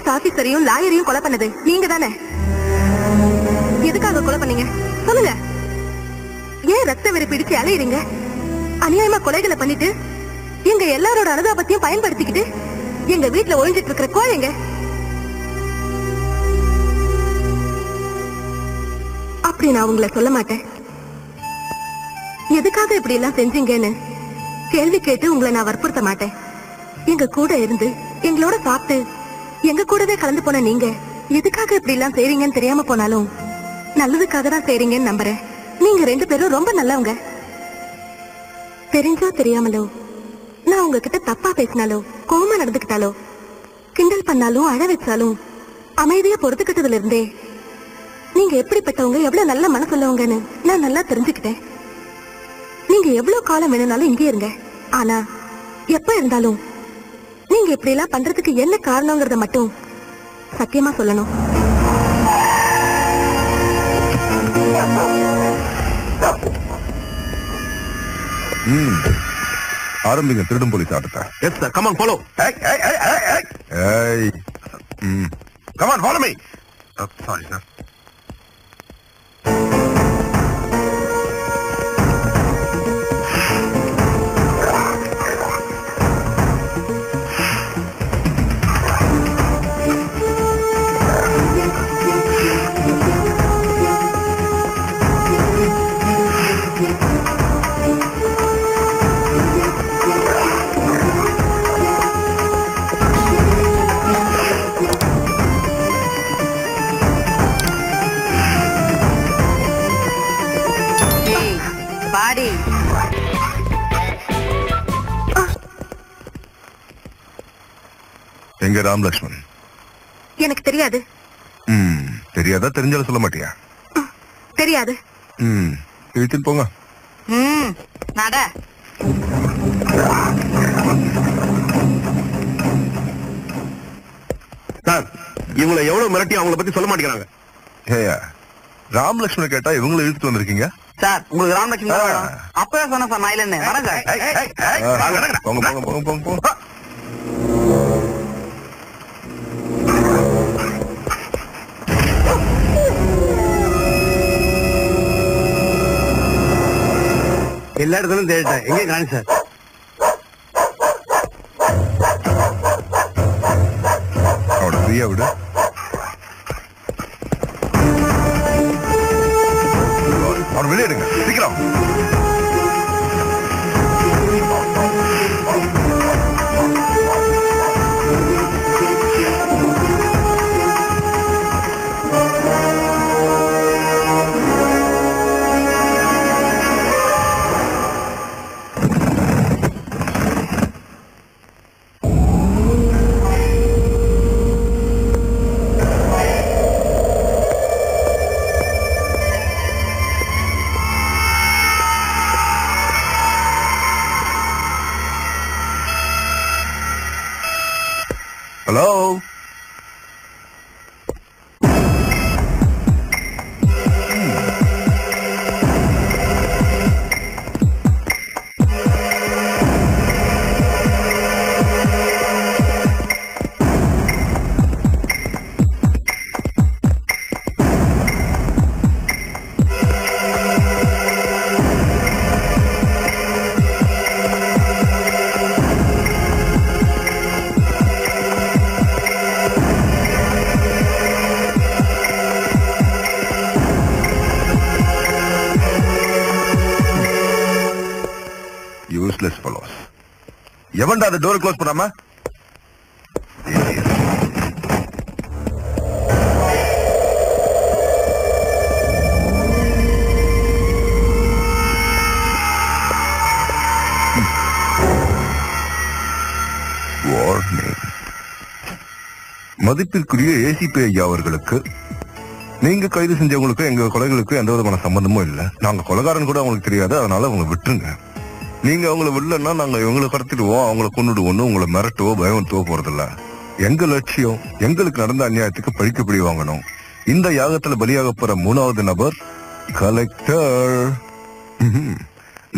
போலீஸ் ஆபீசரையும் லாயரையும் கொலை பண்ணது நீங்க தானே? எதுக்காக கொலை பண்ணீங்க சொல்லுங்க? ஏன் ரத்த வெறி பிடிச்சு அலையுறீங்க? அநியாயமா கொலைகளை பண்ணிட்டு எங்க எல்லாரோட அனுதாபத்தையும் பயன்படுத்திக்கிட்டு எங்க வீட்டுல ஒழிஞ்சிட்டு இருக்கிற கோழைங்க. அப்படி நான் உங்களை சொல்ல மாட்டேன். எதுக்காக இப்படி எல்லாம் செஞ்சீங்கன்னு கேள்வி கேட்டு உங்களை நான் வற்புறுத்த மாட்டேன். எங்க கூட இருந்து எங்களோட சாப்பிட்டு எங்க கூடவே கலந்து போன நீங்க எதுக்காக இப்படி எல்லாம் செய்றீங்கன்னு தெரியாம போனாலும் நல்லதுக்காக தான் செய்றீங்கன்னு நம்புறேன். நீங்க 2 பேரும் ரொம்ப நல்லவங்க. தெரிஞ்சோ தெரியாமலோ நான் உங்ககிட்ட தப்பா பேசினாலோ கோவமா நடந்துக்கிட்டாலோ கிண்டல் பண்ணாலும் அழ வச்சாலும் அமைதியா பொறுத்துக்கிட்டதுல இருந்தே நீங்க எப்படிப்பட்டவங்க, எவ்வளவு நல்ல மனசுள்ளவங்கன்னு நான் நல்லா தெரிஞ்சுக்கிட்டேன். நீங்க எவ்வளவு காலம் வேணும்னாலும் இங்கே இருங்க. ஆனா எப்ப இருந்தாலும் நீங்க இப்படி எல்லாம் பண்றதுக்கு என்ன காரணங்கிறத மட்டும் சத்தியமா சொல்லணும். ஆரம்பிங்க திருடும் போலீஸ் ஆட்டத்தை. Yes sir, come on follow. ஏய் come on follow me. Sorry sir. Body எங்க ராம் லக்ஷ்மன்? எனக்கு தெரியாது. தெரியாதா? தெரிஞ்சாலும் சொல்ல மாட்டியா? தெரியாது. இழுத்துட்டு போங்க. நட. சார், இவங்களை எவ்வளவு மிரட்டி அவங்கள பத்தி சொல்ல மாட்டேங்கிறாங்க. ஏயா ராம் லக்ஷ்மன் கேட்டா இவங்களை இழுத்துட்டு வந்திருக்கீங்க? சார், உங்களுக்கு ராமலட்சுமி அப்பவே சொன்ன சார், நான் இல்லன்னு வரேன் சார். போங்க போங்க போங்க போங்க போங்க. எல்லா இடத்துலயும் தேடிட்டேன், எங்கே காணி சார்? அவட ஃப்ரீயா விடு. அவன் வெளியேடுங்க சீக்கிரம். Hello, useless fellows. எவன்டா அந்த டோர் க்ளோஸ் பண்ணாம? மதிப்பிற்குரிய ஏசிபி ஐயா அவர்களுக்கு, நீங்க கைது செஞ்சவங்களுக்கு எங்க கொலைகளுக்கு எந்த விதமான சம்பந்தமும் இல்லை. நாங்க கொலைகாரன் கூட அவங்களுக்கு தெரியாது, அதனால அவங்க விட்டுருங்க. நீங்க அவங்கள விடலன்னா நாங்க இவங்களை கடத்திடுவோம், அவங்களை கொண்டுடுவோம்னு உங்களை மிரட்டவோ பயமுறுத்தவோ போறதில்ல. எங்க லட்சியம் எங்களுக்கு நடந்த அநியாயத்துக்கு பழிக்கப்படி வாங்கணும். இந்த யாகத்துல பலியாக போற 3வது நபர் கலெக்டர்.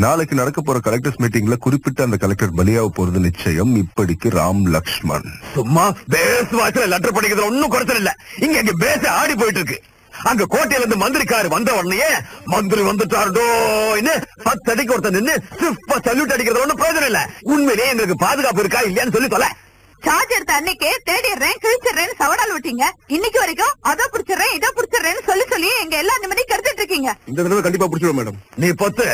நாளைக்கு நடக்க போற கலெக்டர்ஸ் மீட்டிங்ல குறிப்பிட்ட அந்த கலெக்டர் பலியாக போறது நிச்சயம். இப்படிக்கு ராம் லக்ஷ்மண். சும்மா பேஸ் வாசல லெட்டர் படிக்கிறதுல ஒன்னும் குறைச்சல் இல்ல. இங்க பேச ஆடி போயிட்டு இருக்கு. அங்க கோட்டையில இருந்து மந்திரிக்காரு வந்த உடனே மந்திரி வந்துட்டாருடோன்னு 10 அடிக்கு ஒருத்தர் நின்னு சல்யூட் அடிக்கிறது ஒன்னும் பிரயோஜனம் இல்ல. உண்மையிலேயே எங்களுக்கு பாதுகாப்பு இருக்கா இல்லையான்னு சொல்லி தொலை. சார்ஜ் எடுத்த அன்னைக்கே தேடிடுறேன் கிழிச்சிடுறேன்னு சவடால் விட்டீங்க. இன்னைக்கு வரைக்கும் அதை பிடிச்சிடுறேன் இதை பிடிச்சிடுறேன்னு சொல்லி எங்க எல்லா நிம்மதி கருத்துட்டு இருக்கீங்க. இந்த தடவை கண்டிப்பா பிடிச்சிடும் மேடம். நீ பொத்து.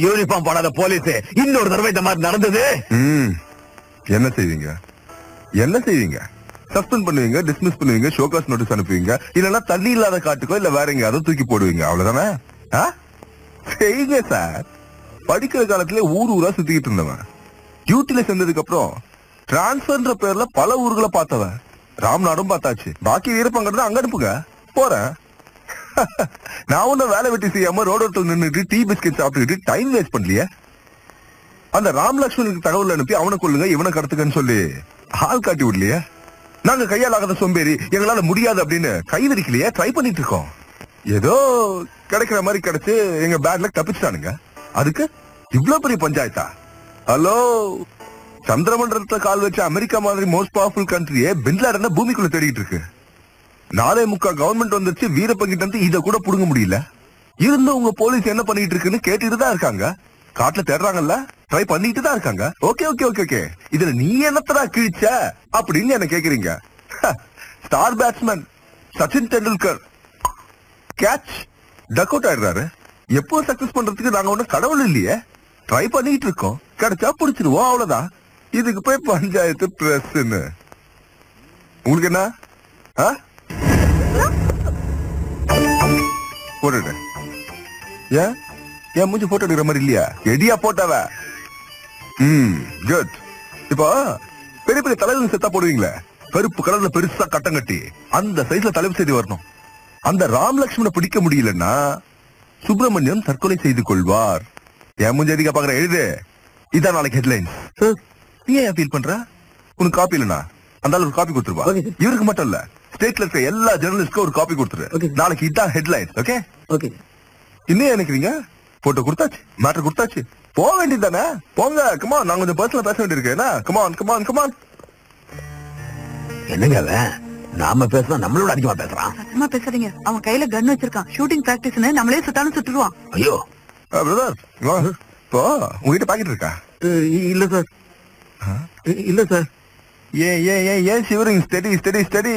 யூனிஃபார்ம் போடாத போலீஸ் இன்னொரு தடவை இந்த மாதிரி நடந்தது. என்ன செய்வீங்க? சஸ்பெண்ட் பண்ணுவீங்க, டிஸ்மிஸ் பண்ணுவீங்க, ஷோகாஸ் நோட்டீஸ் அனுப்புவீங்க, இல்லன்னா தண்ணி இல்லாத காட்டுக்கோ இல்ல வேற எங்கயாவது தூக்கி போடுவீங்க. அவ்வளவுதானே? செய்யுங்க சார். படிக்கிற காலத்துல ஊரா சுத்திக்கிட்டு இருந்தவன் டியூட்டில சேர்ந்ததுக்கு அப்புறம் டிரான்ஸ்பர்ன்ற பேர்ல பல ஊர்களை பார்த்தவன். ராம்நாடும் பார்த்தாச்சு. பாக்கி வீரப்பங்கிறது அங்க அனுப்புங்க, போறேன். நான் ஒன்னும் வேலை வெட்டி செய்யாம ரோடோட்டல் நின்றுட்டு டீ பிஸ்கெட் சாப்பிட்டுக்கிட்டு டைம் வேஸ்ட் பண்ணலையே. அந்த ராம் லக்ஷ்மணுக்கு தகவல் அனுப்பி அவனை கொள்ளுங்க இவனை கடத்துக்கன்னு சொல்லி ஆள் காட்டி விடலையே. நாங்க கையால் ஆகாத சோம்பேறி, எங்களால முடியாது அப்படின்னு கை விரிக்கலையே. ட்ரை பண்ணிட்டு இருக்கோம். ஏதோ கிடைக்கிற மாதிரி கிடைச்சு எங்க பேக்ல தப்பிச்சுட்டானுங்க. அதுக்கு இவ்வளவு பெரிய பஞ்சாயத்தா? ஹலோ, சந்திரமண்டலத்துல கால் வச்ச அமெரிக்கா மாதிரி மோஸ்ட் பவர்ஃபுல் கண்ட்ரியே பின்லாடன பூமிக்குள்ள தேடிட்டு இருக்கு. 4.25 கவர்மெண்ட் வந்துருச்சு. வீரப்பங்கிட்ட இருந்து இத கூட புடுங்க முடியல. இருந்தும் உங்க போலீஸ் என்ன பண்ணிட்டு இருக்குன்னு கேட்டுட்டு தான் இருக்காங்க. காட்டுல தேடுறாங்கல்ல, ட்ரை பண்ணிட்டு தான் இருக்காங்க. ஓகே. இதுல நீ என்னத்தடா கிழிச்ச அப்படின்னு என்ன கேக்குறீங்க? Star batsman Sachin Tendulkar catch duck out ஆயிடுறாரு. எப்போ சக்சஸ் பண்றதுக்கு நாங்க ஒண்ணு கடவுள் இல்லையே. ட்ரை பண்ணிட்டு இருக்கோம். கிடைச்சா பிடிச்சிருவோம், அவ்வளவுதான். இதுக்கு போய் பஞ்சாயத்து பிரஸ்ன்னு உங்களுக்கு என்ன? போட்டு ஏன் மூஞ்சி போட்டோ எடுக்கிற மாதிரி இல்லையா? எடியா போட்டாவ. குட். இப்போ பெரிய பெரிய தலைவர் செத்தா போடுவீங்களே, கருப்பு கலர்ல பெருசா கட்டம் கட்டி அந்த சைஸ்ல தலைவர் செய்தி வரணும். அந்த ராம் லக்ஷ்மண பிடிக்க முடியலன்னா சுப்பிரமணியம் தற்கொலை செய்து கொள்வார். என் மூஞ்சி அதிகா பாக்குற எழுது. இதான் நாளைக்கு ஹெட்லைன். நீ ஏன் ஃபீல் பண்ற? உனக்கு காப்பி இல்லனா அந்த ஒரு காப்பி கொடுத்துருவா. இவருக்கு மட்டும் இல்ல, ஸ்டேட்ல இருக்க எல்லா ஜெர்னலிஸ்ட்க்கும் ஒரு காப்பி கொடுத்துரு. நாளைக்கு இதான் ஹெட்லைன். ஓகே. இன்னும் நினைக்கிறீங்க? போட்டோ கொடுத்தாச்சு, மேட்டர் கொடுத்தாச்சு, போக வேண்டியது தானே. போங்க. கமான், நான் கொஞ்சம் பர்சனலா பேச வேண்டியிருக்கு. கமான். என்னங்க நாம பேசுறோம், நம்மளோட அதிகமா பேசுறான். சத்தமா பேசுறீங்க. அவன் கையில கன் வச்சிருக்கான். ஷூட்டிங் பிராக்டிஸ்னு நம்மளே சுட்டாலும் சுட்டுருவான். ஐயோ பிரதர், இப்போ உங்ககிட்ட பாக்கெட் இருக்கா? இல்ல சார். ஏன் சிவரிங்? ஸ்டடி.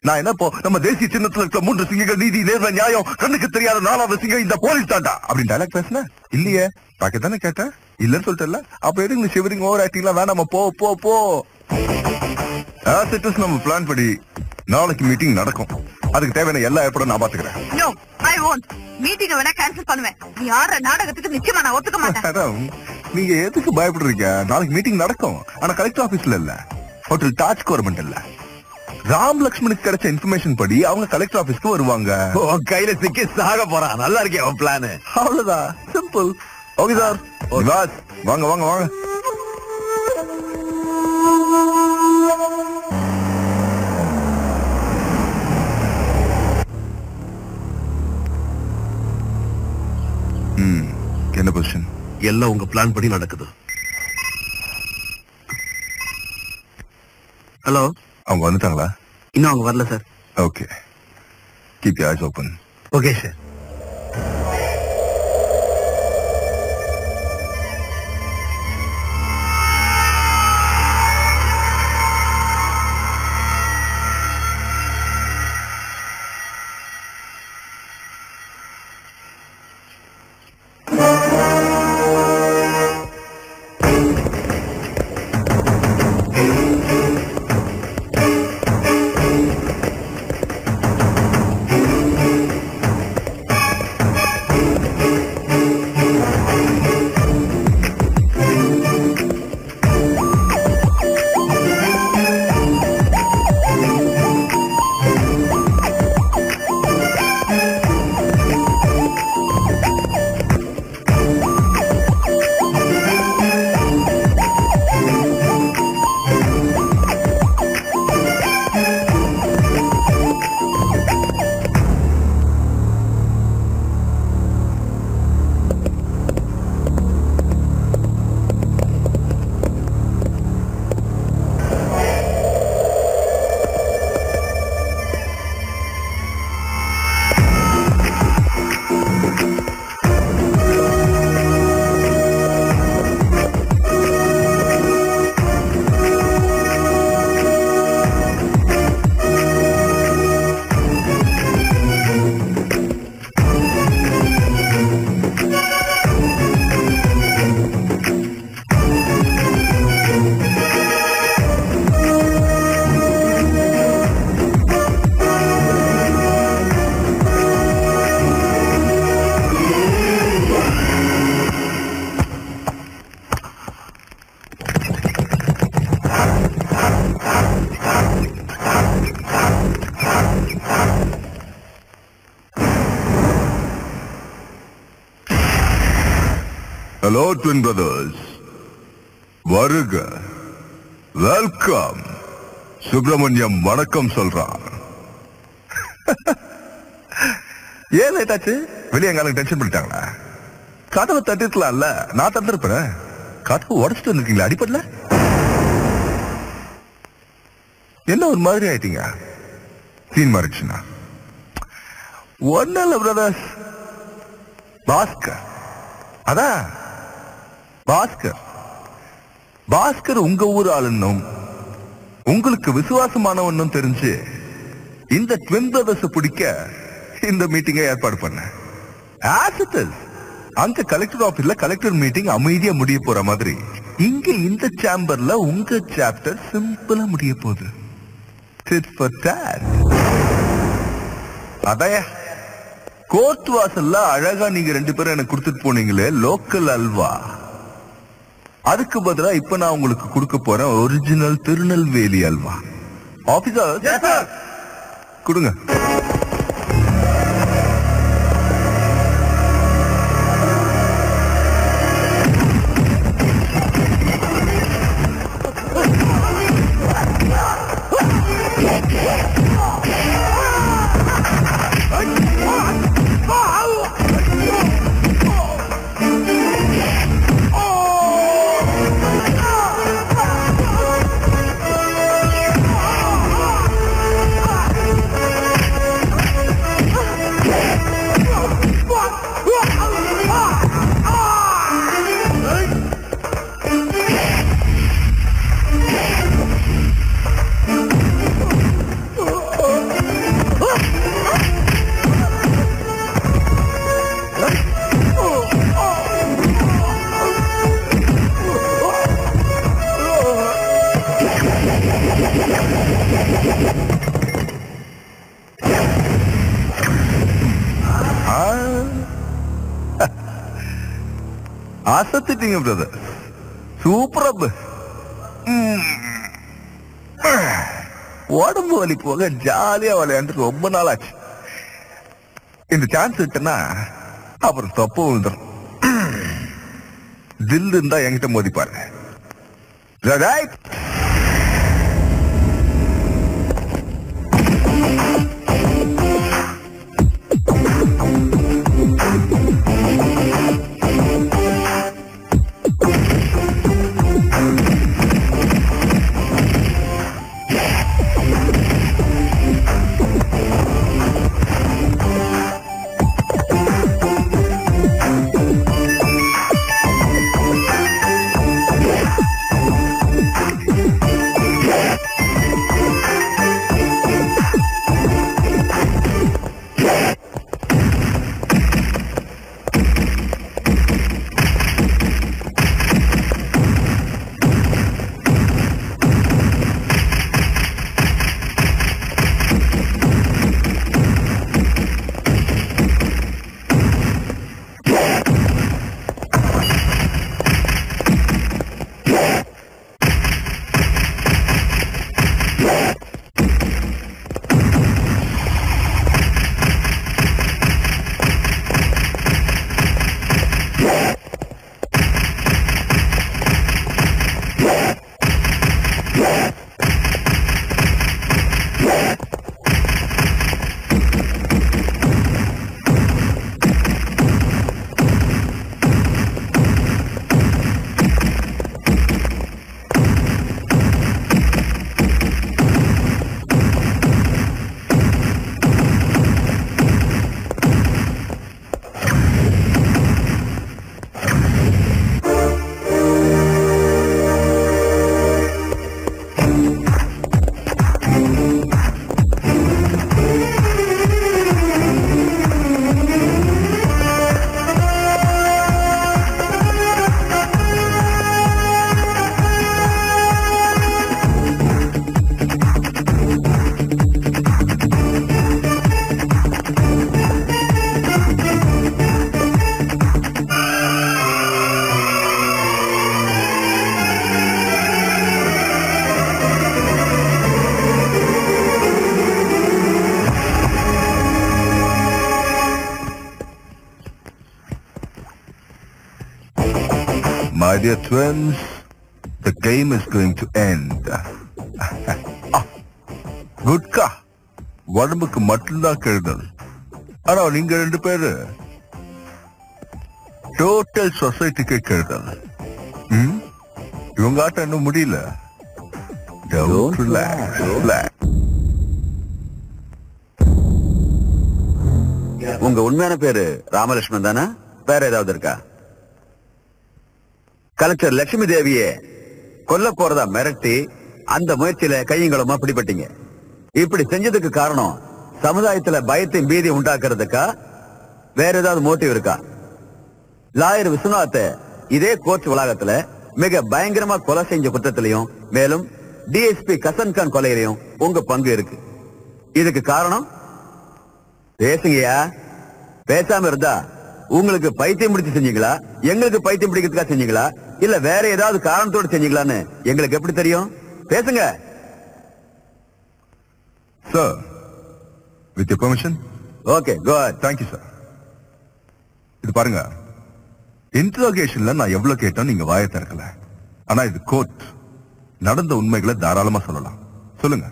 நான் என்ன போ நம்ம தேசிய சின்னத்துல இருக்க 3 சிங்கங்கள் நீதி நேர்மை நியாயம் கண்ணுக்கு தெரியாத 4வது சிங்கம் இந்த போலீஸ் தாண்டா அப்படின்னு டைலாக் பேசுன இல்லையே. பாக்கெட் தானே கேட்டேன், இல்லன்னு சொல்லிட்டல. அப்ப எதுக்கு சிவரிங் ஓவர் ஆக்டிங்லாம் வேணாம போ. நம்ம பிளான் படி நாளைக்கு மீட்டிங் நடக்கும். அதுக்கு தேவையான எல்லா ஏற்பாடும் நான் பாத்துக்கிறேன். நோ, ஐ வாண்ட் மீட்டிங் வேணா கேன்சல் பண்ணுவேன். நீ ஆற நாடகத்துக்கு நிச்சயமா நான் ஒத்துக்க மாட்டேன். நீங்க எதுக்கு பயப்படுறீங்க? நாளைக்கு மீட்டிங் நடக்கும். ஆனா கலெக்டர் ஆபீஸ்ல இல்ல, ஹோட்டல் தாஜ் கவர்மெண்ட் இல்ல. ராம் லக்ஷ்மணுக்கு கிடைச்ச இன்ஃபர்மேஷன் படி அவங்க கலெக்டர் ஆபீஸ்க்கு வருவாங்க. கையில சிக்கி சாக போறான். நல்லா இருக்கே அவன் பிளான். அவ்வளவுதான், சிம்பிள். ஓகே சார், வாங்க. என்ன பொசிஷன்? எல்லாம் உங்க பிளான் படி நடக்குது. ஹலோ, அவங்க வந்துட்டாங்களா? இன்னும் அவங்க வரல sir. Okay, keep your eyes open. Okay sir. Hello twin brothers, வருக, வெல்கம். சுப்பிரமணியம் வணக்கம் சொல்றான். ஏன் லேட் ஆச்சு? வெளியே எங்களுக்கு டென்ஷன் பண்ணிட்டாங்களா? கதவை தட்டிருக்கலாம்ல, நான் தந்திருப்பேன். கதவை உடச்சிட்டு வந்திருக்கீங்களா? அடிப்படல என்ன ஒரு மாதிரி ஆயிட்டீங்க? சீன் மாறிடுச்சுன்னா ஒன்னும் இல்ல பிரதர்ஸ். பாஸ்கர், அதான் பாஸ்கர். பாஸ்கர் உங்க ஊர் ஆளுன்னும் உங்களுக்கு விசுவாசமானவன்னும் தெரிஞ்சு இந்த ட்வின் பிரதர்ஸ் பிடிக்க இந்த மீட்டிங்கை ஏற்பாடு பண்ண. As it is, அங்க கலெக்டர் ஆபீஸ்ல கலெக்டர் மீட்டிங் அமைதியா முடிய போற மாதிரி இங்க இந்த சேம்பர்ல உங்க சாப்டர் சிம்பிளா முடிய போகுது. Tit for tat. அதைய கோர்ட் வாசல்ல அழகா நீங்க 2 பேரும் எனக்கு கொடுத்துட்டு போனீங்களே லோக்கல் அல்வா, அதுக்கு பதிலா இப்ப நான் உங்களுக்கு கொடுக்க போறேன் ஒரிஜினல் திருநெல்வேலி அல்வா. ஆபீசர் கொடுங்க. அசத்திட்டீங்க பிரதர், சூப்பரா. உடம்பு வலி போக ஜாலியா விளையாண்டு ரொம்ப நாள் ஆச்சு. இந்த சான்ஸ் விட்டனா அப்புறம் தப்பு விழுந்துடும். தில் இருந்தா என்கிட்ட மோதிப்பாரு. Right? My dear twins, the game is going to end. Gutka உடம்புக்கு மட்டும்தான் கெடுதல். ஆனா நீங்க 2 பேரு டோட்டல் சொசைட்டிக்கு கெடுதல். இவங்க ஆட்டம் இன்னும் முடியல. Don't relax. உங்க உண்மையான பேரு ராமலட்சுமன் தானே? வேற ஏதாவது இருக்கா? கலெக்டர் லட்சுமி தேவியே கொல்ல போறதா மிரட்டி அந்த முயற்சியில கையங்களுமா பிடிபட்டீங்க. இப்படி செஞ்சதுக்கு காரணம் சமுதாயத்துல பயத்தையும் பீதி உண்டாக்குறதுக்கா? வேற ஏதாவது மோட்டிவ் இருக்கா? லாயர் விஸ்வநாத் இதே கோர்ட் வளாகத்துல மிக பயங்கரமா கொலை செஞ்ச குற்றத்திலையும் மேலும் டிஎஸ்பி கசன்கான் கொலையிலையும் உங்க பங்கு இருக்கு. இதுக்கு காரணம்? பேசுங்கயா. பேசாம இருந்தா உங்களுக்கு பைத்தியம் பிடிச்சு செஞ்சீங்களா, எங்களுக்கு பைத்தியம் பிடிக்கிறதுக்கா செஞ்சீங்களா, இல்ல வேற ஏதாவது காரணத்தோடு செஞ்சீங்களான்னு எங்களுக்கு எப்படி தெரியும்? பேசுங்க. Sir, with your permission. Okay, go ahead. Thank you, sir. இது பாருங்க, இன்ட்ரோகேஷன்ல நான் எவ்வளவு கேட்டோம் நீங்க வாயை திறக்கல. ஆனா இது கோர்ட். நடந்த உண்மைகளை தாராளமா சொல்லலாம். சொல்லுங்க.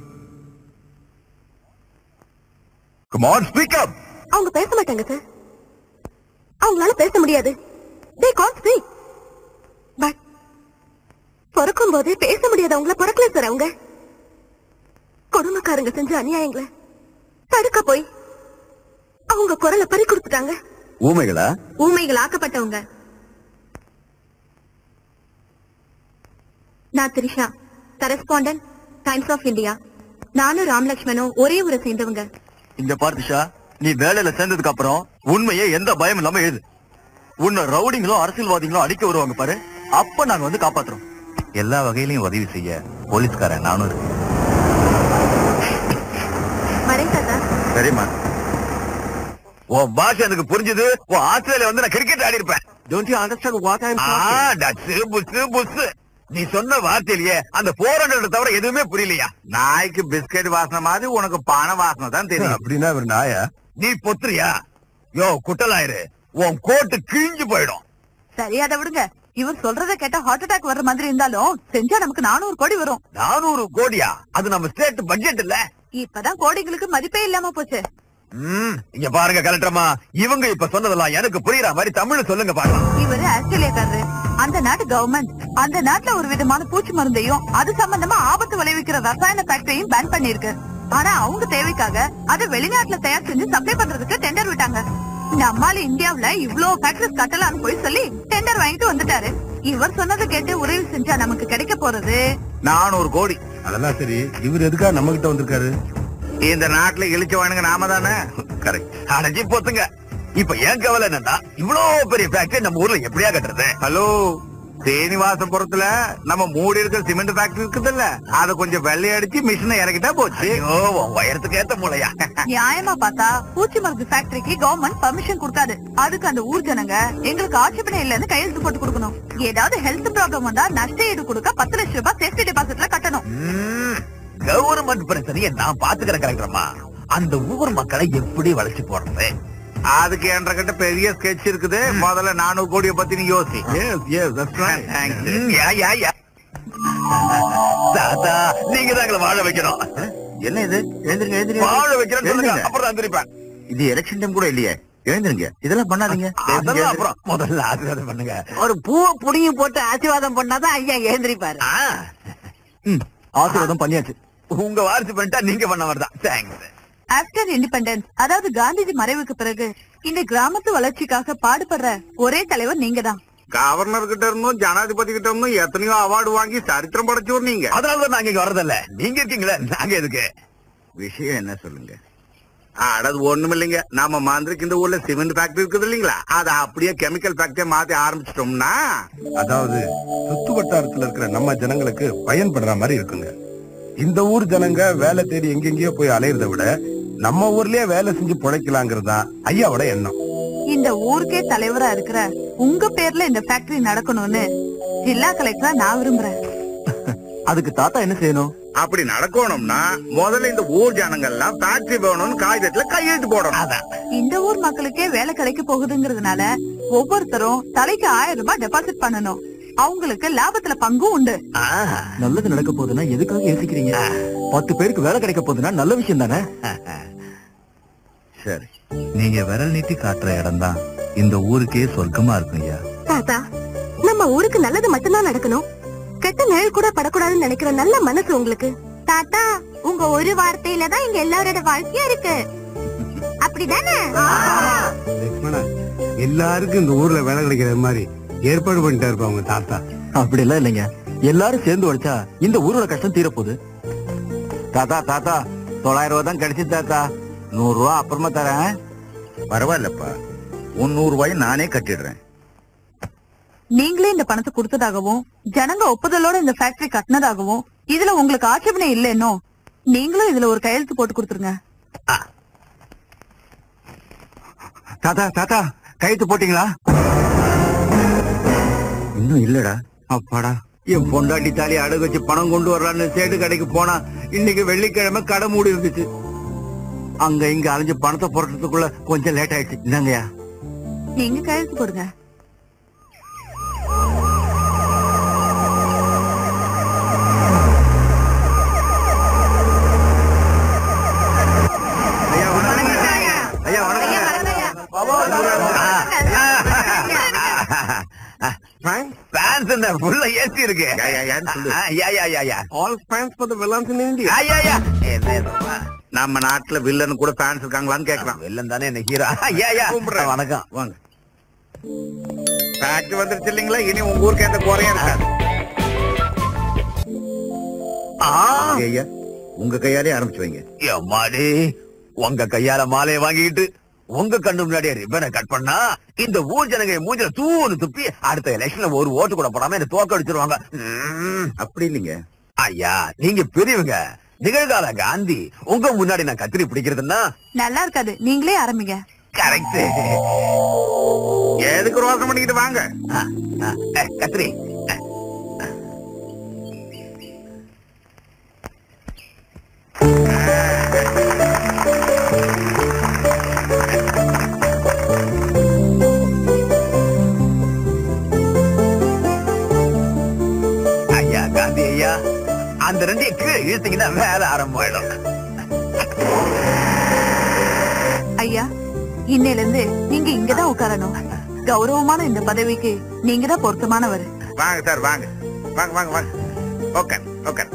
Come on, speak up. அவங்க பேச மாட்டாங்க சார். அவங்களால பேச முடியாது. They can't speak. But பிறக்கும் போதே பேச முடியாது. அவங்கள பிறக்கல சார். அவங்க கொடுமைக்காரங்க செஞ்ச அநியாயங்களை தடுக்க போய் அவங்க குரலை பறி கொடுத்துட்டாங்க. ஊமைகளா? ஊமைகள் ஆக்கப்பட்டவங்க. நான் Trisha, correspondent, Times of India. நானும் ராமலட்சுமனும் ஒரே ஊரை சேர்ந்தவங்க. இங்க பார்த்திஷா, நீ வேலையில சேர்ந்ததுக்கு அப்புறம் உண்மையே எந்த பயம் இல்லாம எழுது. உன்னை ரவுடிங்களும் அரசியல்வாதிகளும் அடிக்க வருவாங்க பாரு, அப்ப நாங்க வந்து காப்பாத்துறோம். எல்லா வகையிலையும் உதவி செய்ய போலீஸ்காரன் நானும் இருக்கேன். வரேன் தாத்தா. சரிம்மா. உன் பாஷை எனக்கு புரிஞ்சது. உன் ஆஸ்திரேலியா வந்து நான் கிரிக்கெட் ஆடி இருப்பேன். Don't you understand what I'm talking? நீ சொன்ன வார்த்தையிலேயே அந்த 400 தவிர எதுவுமே புரியலையா? நாய்க்கு பிஸ்கட் வாசனை மாதிரி உனக்கு பண வாசனை தான் தெரியும். அப்படின்னா ஒரு நாயா? நீ பொத்துறியா? யோ குட்டலாயிரு, உன் கோட்டு கிழிஞ்சு போயிடும். சரி, அதை விடுங்க. இவர் சொல்றத கேட்டா ஹார்ட் அட்டாக் வர்ற மாதிரி இருந்தாலும் செஞ்சா நமக்கு 400 கோடி வரும். 400 கோடியா? அது நம்ம ஸ்டேட் பட்ஜெட் இல்ல. இப்பதான் கோடிகளுக்கு மதிப்பே இல்லாம போச்சு. இங்க பாருங்க கலெக்டர்மா, இவங்க இப்ப சொன்னதெல்லாம் எனக்கு புரியுற மாதிரி தமிழ்ல சொல்லுங்க பாக்கலாம். இவரு ஆஸ்திரேலியாக்காரரு. அந்த நாட்டு கவர்மெண்ட் அந்த நாட்டுல ஒரு விதமான பூச்சி மருந்தையும் அது சம்பந்தமா ஆபத்து விளைவிக்கிற ரசாயன ஃபேக்டரியும் பேன் பண்ணிருக்கு. ஆனா அவங்க தேவைக்காக அதை வெளிநாட்டுல தயார் செஞ்சு சப்ளை பண்றதுக்கு டெண்டர் விட்டாங்க. நம்மால இந்தியாவுல இவ்ளோ ஃபேக்டரிஸ் கட்டலாம்னு போய் சொல்லி டெண்டர் வாங்கிட்டு வந்துட்டாரு. இவர் சொன்னதை கேட்டு உதவி செஞ்சா நமக்கு கிடைக்க போறது 400 கோடி. அதெல்லாம் சரி, இவர் எதுக்காக நம்ம கிட்ட வந்திருக்காரு? இந்த நாட்டுல இழிச்ச வானுங்க நாம தானே. கரெக்ட். அடைஞ்சி போத்துங்க. இப்ப ஏன் கவலை என்னன்னா, இவ்வளவு பெரிய ஃபேக்டரி நம்ம ஊர்ல எப்படியா கட்டுறது? ஹலோ, சீனிவாசபுரத்துல நம்ம மூடி இருக்கிற சிமெண்ட் ஃபேக்டரி இருக்குதுல்ல, அத கொஞ்சம் வெள்ளையடிச்சு மிஷினை இறக்கிட்டா போச்சு. ஐயோ, உன் வயரத்துக்கு ஏத்த மூளையா? நியாயமா பார்த்தா பூச்சி மருந்து ஃபேக்டரிக்கு கவர்மெண்ட் பர்மிஷன் கொடுக்காது. அதுக்கு அந்த ஊர் ஜனங்க எங்களுக்கு ஆட்சேபனை இல்லன்னு கையெழுத்து போட்டு கொடுக்கணும். ஏதாவது ஹெல்த் ப்ராப்ளம் வந்தா நஷ்ட ஈடு கொடுக்க 10 லட்சம் ரூபாய் சேஃப்டி டெபாசிட்ல கட்டணும். கவர்மெண்ட் பிரச்சனையை நான் பாத்துக்கிறேன் கரெக்டமா. அந்த ஊர் மக்களை எப்படி வளர்ச்சி போடுறது? அதுக்கு என்ற கிட்ட பெரிய ஸ்கெட்ச் இருக்குது. முதல்ல 400 கோடியை பத்தி நீ யோசி. தாத்தா, நீங்க தான் எங்களை வாழ வைக்கணும். என்ன இது? எழுந்திருங்க, எழுந்திருங்க. வாழ வைக்கிறேன்னு சொல்லுங்க, அப்புறம் தான் திருப்பேன். இது எலெக்ஷன் டைம் கூட இல்லையே. எழுந்திருங்க, இதெல்லாம் பண்ணாதீங்க. அதெல்லாம் அப்புறம் முதல்ல ஆசீர்வாதம் பண்ணுங்க. ஒரு பூவை புடிங்கி போட்டு ஆசீர்வாதம் பண்ணாதான் ஐயா எழுந்திருப்பாரு. ஆசீர்வாதம் பண்ணியாச்சு. உங்க வாரிசு பண்ணிட்டா நீங்க பண்ண வரதான். தேங்க்ஸ். ஆஃப்டர் இண்டிபெண்டன்ஸ், அதாவது காந்திஜி மறைவுக்கு பிறகு இந்த கிராமத்து வளர்ச்சிக்காக பாடுபடுற ஒரே தலைவர் நீங்க தான். கவர்னர் கிட்ட இருந்தும் ஜனாதிபதி கிட்ட இருந்தும் எத்தனையோ அவார்டு வாங்கி சரித்திரம் படைச்சோர் நீங்க. அதனாலதான் நாங்க இங்க வரதில்ல. நீங்க இருக்கீங்களே, நாங்க எதுக்கு? விஷயம் என்ன சொல்லுங்க. அடது ஒண்ணும் இல்லைங்க. நம்ம மந்திரிக்கு இந்த ஊர்ல சிமெண்ட் ஃபேக்டரி இருக்குது இல்லீங்களா, அத அப்படியே கெமிக்கல் ஃபேக்டரி மாத்தி ஆரம்பிச்சிட்டோம்னா, அதாவது சுத்து வட்டாரத்துல இருக்கிற நம்ம ஜனங்களுக்கு பயன்படுற மாதிரி இருக்குங்க. இந்த ஊர் ஜனங்க வேலை தேடி எங்கெங்கயோ போய் அலையறதை விட நம்ம ஊர்லயே வேலை செஞ்சு பிழைக்கலாங்கிறது தான் ஐயாவோட எண்ணம். இந்த ஊருக்கே தலைவரா இருக்கிற உங்க பேர்ல இந்த ஃபேக்டரி நடக்கணும்னு ஜில்லா கலெக்டரா நான் விரும்புறேன். அதுக்கு தாத்தா என்ன செய்யணும்? அப்படி நடக்கணும்னா முதல்ல இந்த ஊர் ஜனங்கள்லாம் ஃபேக்டரி வேணும்னு காகிதத்துல கையெழுத்து போடணும். இந்த ஊர் மக்களுக்கே வேலை கிடைக்க போகுதுங்கிறதுனால ஒவ்வொருத்தரும் தலைக்கு 1000 ரூபாய் டெபாசிட் பண்ணணும். அவங்களுக்கு லாபத்துல பங்கும் உண்டு. நல்லது நடக்க போகுதுன்னா எதுக்காக யோசிக்கிறீங்க? 10 பேருக்கு வேலை கிடைக்க போகுதுன்னா நல்ல விஷயம் தானே. சரி, நீங்க விரல் நீட்டி காட்டுற இடம் தான் இந்த ஊருக்கே சொர்க்கமா இருக்கும் ஐயா. தாத்தா, நம்ம ஊருக்கு நல்லது மட்டும்தான் நடக்கணும், கெட்ட நிழல் கூட படக்கூடாதுன்னு நினைக்கிற நல்ல மனசு உங்களுக்கு. தாத்தா, உங்க ஒரு வார்த்தையில தான் இங்க எல்லாரோட வாழ்க்கையா இருக்கு, அப்படிதானே? எல்லாருக்கும் இந்த ஊர்ல வேலை கிடைக்கிற மாதிரி ஏற்பாடு பண்ணிட்டா இருப்பாங்க தாத்தா. அப்படி எல்லாம் இல்லைங்க, எல்லாரும் சேர்ந்து உழைச்சா இந்த ஊரோட கஷ்டம் தீரப்போகுது. தாத்தா தாத்தா 900 ரூபாய் தான் கிடைச்சு தாத்தா, 100 ரூபாய் அப்புறமா தரேன். பரவாயில்லப்பா, 100 ரூபாய் நானே கட்டிடுறேன். நீங்களே இந்த பணத்தை கொடுத்ததாகவும் ஜனங்க ஒப்புதலோட இந்த ஃபேக்டரி கட்டினதாகவும் இதுல உங்களுக்கு ஆட்சேபனை இல்லைன்னோ நீங்களும் இதுல ஒரு கையெழுத்து போட்டு கொடுத்துருங்க. தாத்தா தாத்தா கையெழுத்து போட்டீங்களா? இன்னும் இல்லடா. அப்பாடா, என் பொண்டாட்டி தாலி அடகு வச்சு பணம் கொண்டு வரலான்னு சேட்டு கடைக்கு போனா இன்னைக்கு வெள்ளிக்கிழமை கடை மூடி இருந்துச்சு. அங்க இங்க அலைஞ்சு பணத்தை போடுறதுக்குள்ள கொஞ்சம் லேட் ஆயிடுச்சு. இந்தாங்கய்யா. நீங்க கையெழுத்து போடுங்க. நம்ம நாட்டுல வில்லன் கூட ஃபேன்ஸ் இருக்காங்களான்னு கேக்குறான். வில்லன் தானே என்ன ஹீரோ. வணக்கம், வாங்க. ஃபேக்டரி வந்துருச்சு இல்லீங்களா, இனி உங்க ஊருக்கு எந்த குறையும் இருக்காது. ஐயா, உங்க கையாலே ஆரம்பிச்சு வைங்க. எம்மாடி, உங்க கையால மாலையை வாங்கிட்டு உங்க கண்ணு முன்னாடியே ரிப்பனை கட் பண்ணா இந்த ஊர் ஜனங்க மூஞ்சில தூணு துப்பி அடுத்த எலெக்ஷன்ல ஒரு ஓட்டு கூட போடாம என்ன தோக்க அடிச்சிருவாங்க. அப்படி இல்லைங்க ஐயா, நீங்க பெரியவங்க, நிகழ்கால காந்தி. உங்க முன்னாடி நான் கத்திரி பிடிக்கிறதுன்னா நல்லா இருக்காது, நீங்களே ஆரம்பிங்க. கரெக்ட். எதுக்கு ரோசம் பண்ணிக்கிட்டு வாங்க. கத்திரி. ஐயா காந்தி ஐயா, அந்த 2 கீழே இழுத்தீங்கன்னா வேலை ஆரம்பமாயிடும். ஐயா, இன்னையில இருந்து நீங்க இங்கதான் உட்காரணும். கௌரவமான இந்த பதவிக்கு நீங்க தான் பொருத்தமானவர். வாங்க சார், வாங்க வாங்க வாங்க வாங்க. ஓகே ஓகே,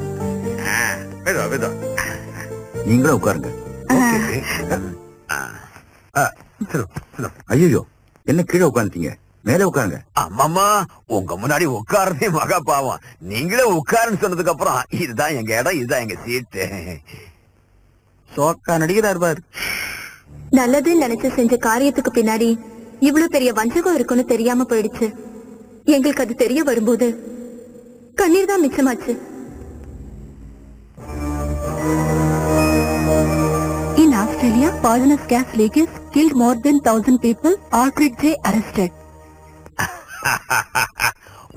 மெதுவா மெதுவா. நீங்களும் உட்காருங்க. ஐயோ, என்ன கீழே உட்காந்துட்டீங்க? மேல உட்காருங்க. அம்மாமா, உங்க முன்னாடி உட்காரதே மகா பாவம். நீங்களே உட்காருன்னு சொன்னதுக்கு அப்புறம் இதுதான் எங்க இடம், இதுதான் எங்க சீட்டு. சோக்கா நடிக்கிறார் பாரு. நல்லதுன்னு நினைச்சு செஞ்ச காரியத்துக்கு பின்னாடி இவ்வளவு பெரிய வஞ்சகம் இருக்குன்னு தெரியாம போயிடுச்சு. எங்களுக்கு அது தெரிய வரும்போது கண்ணீர் தான் மிச்சமாச்சு. In Australia, poisonous gas leakage killed more than 1,000 people. Arctic J arrested.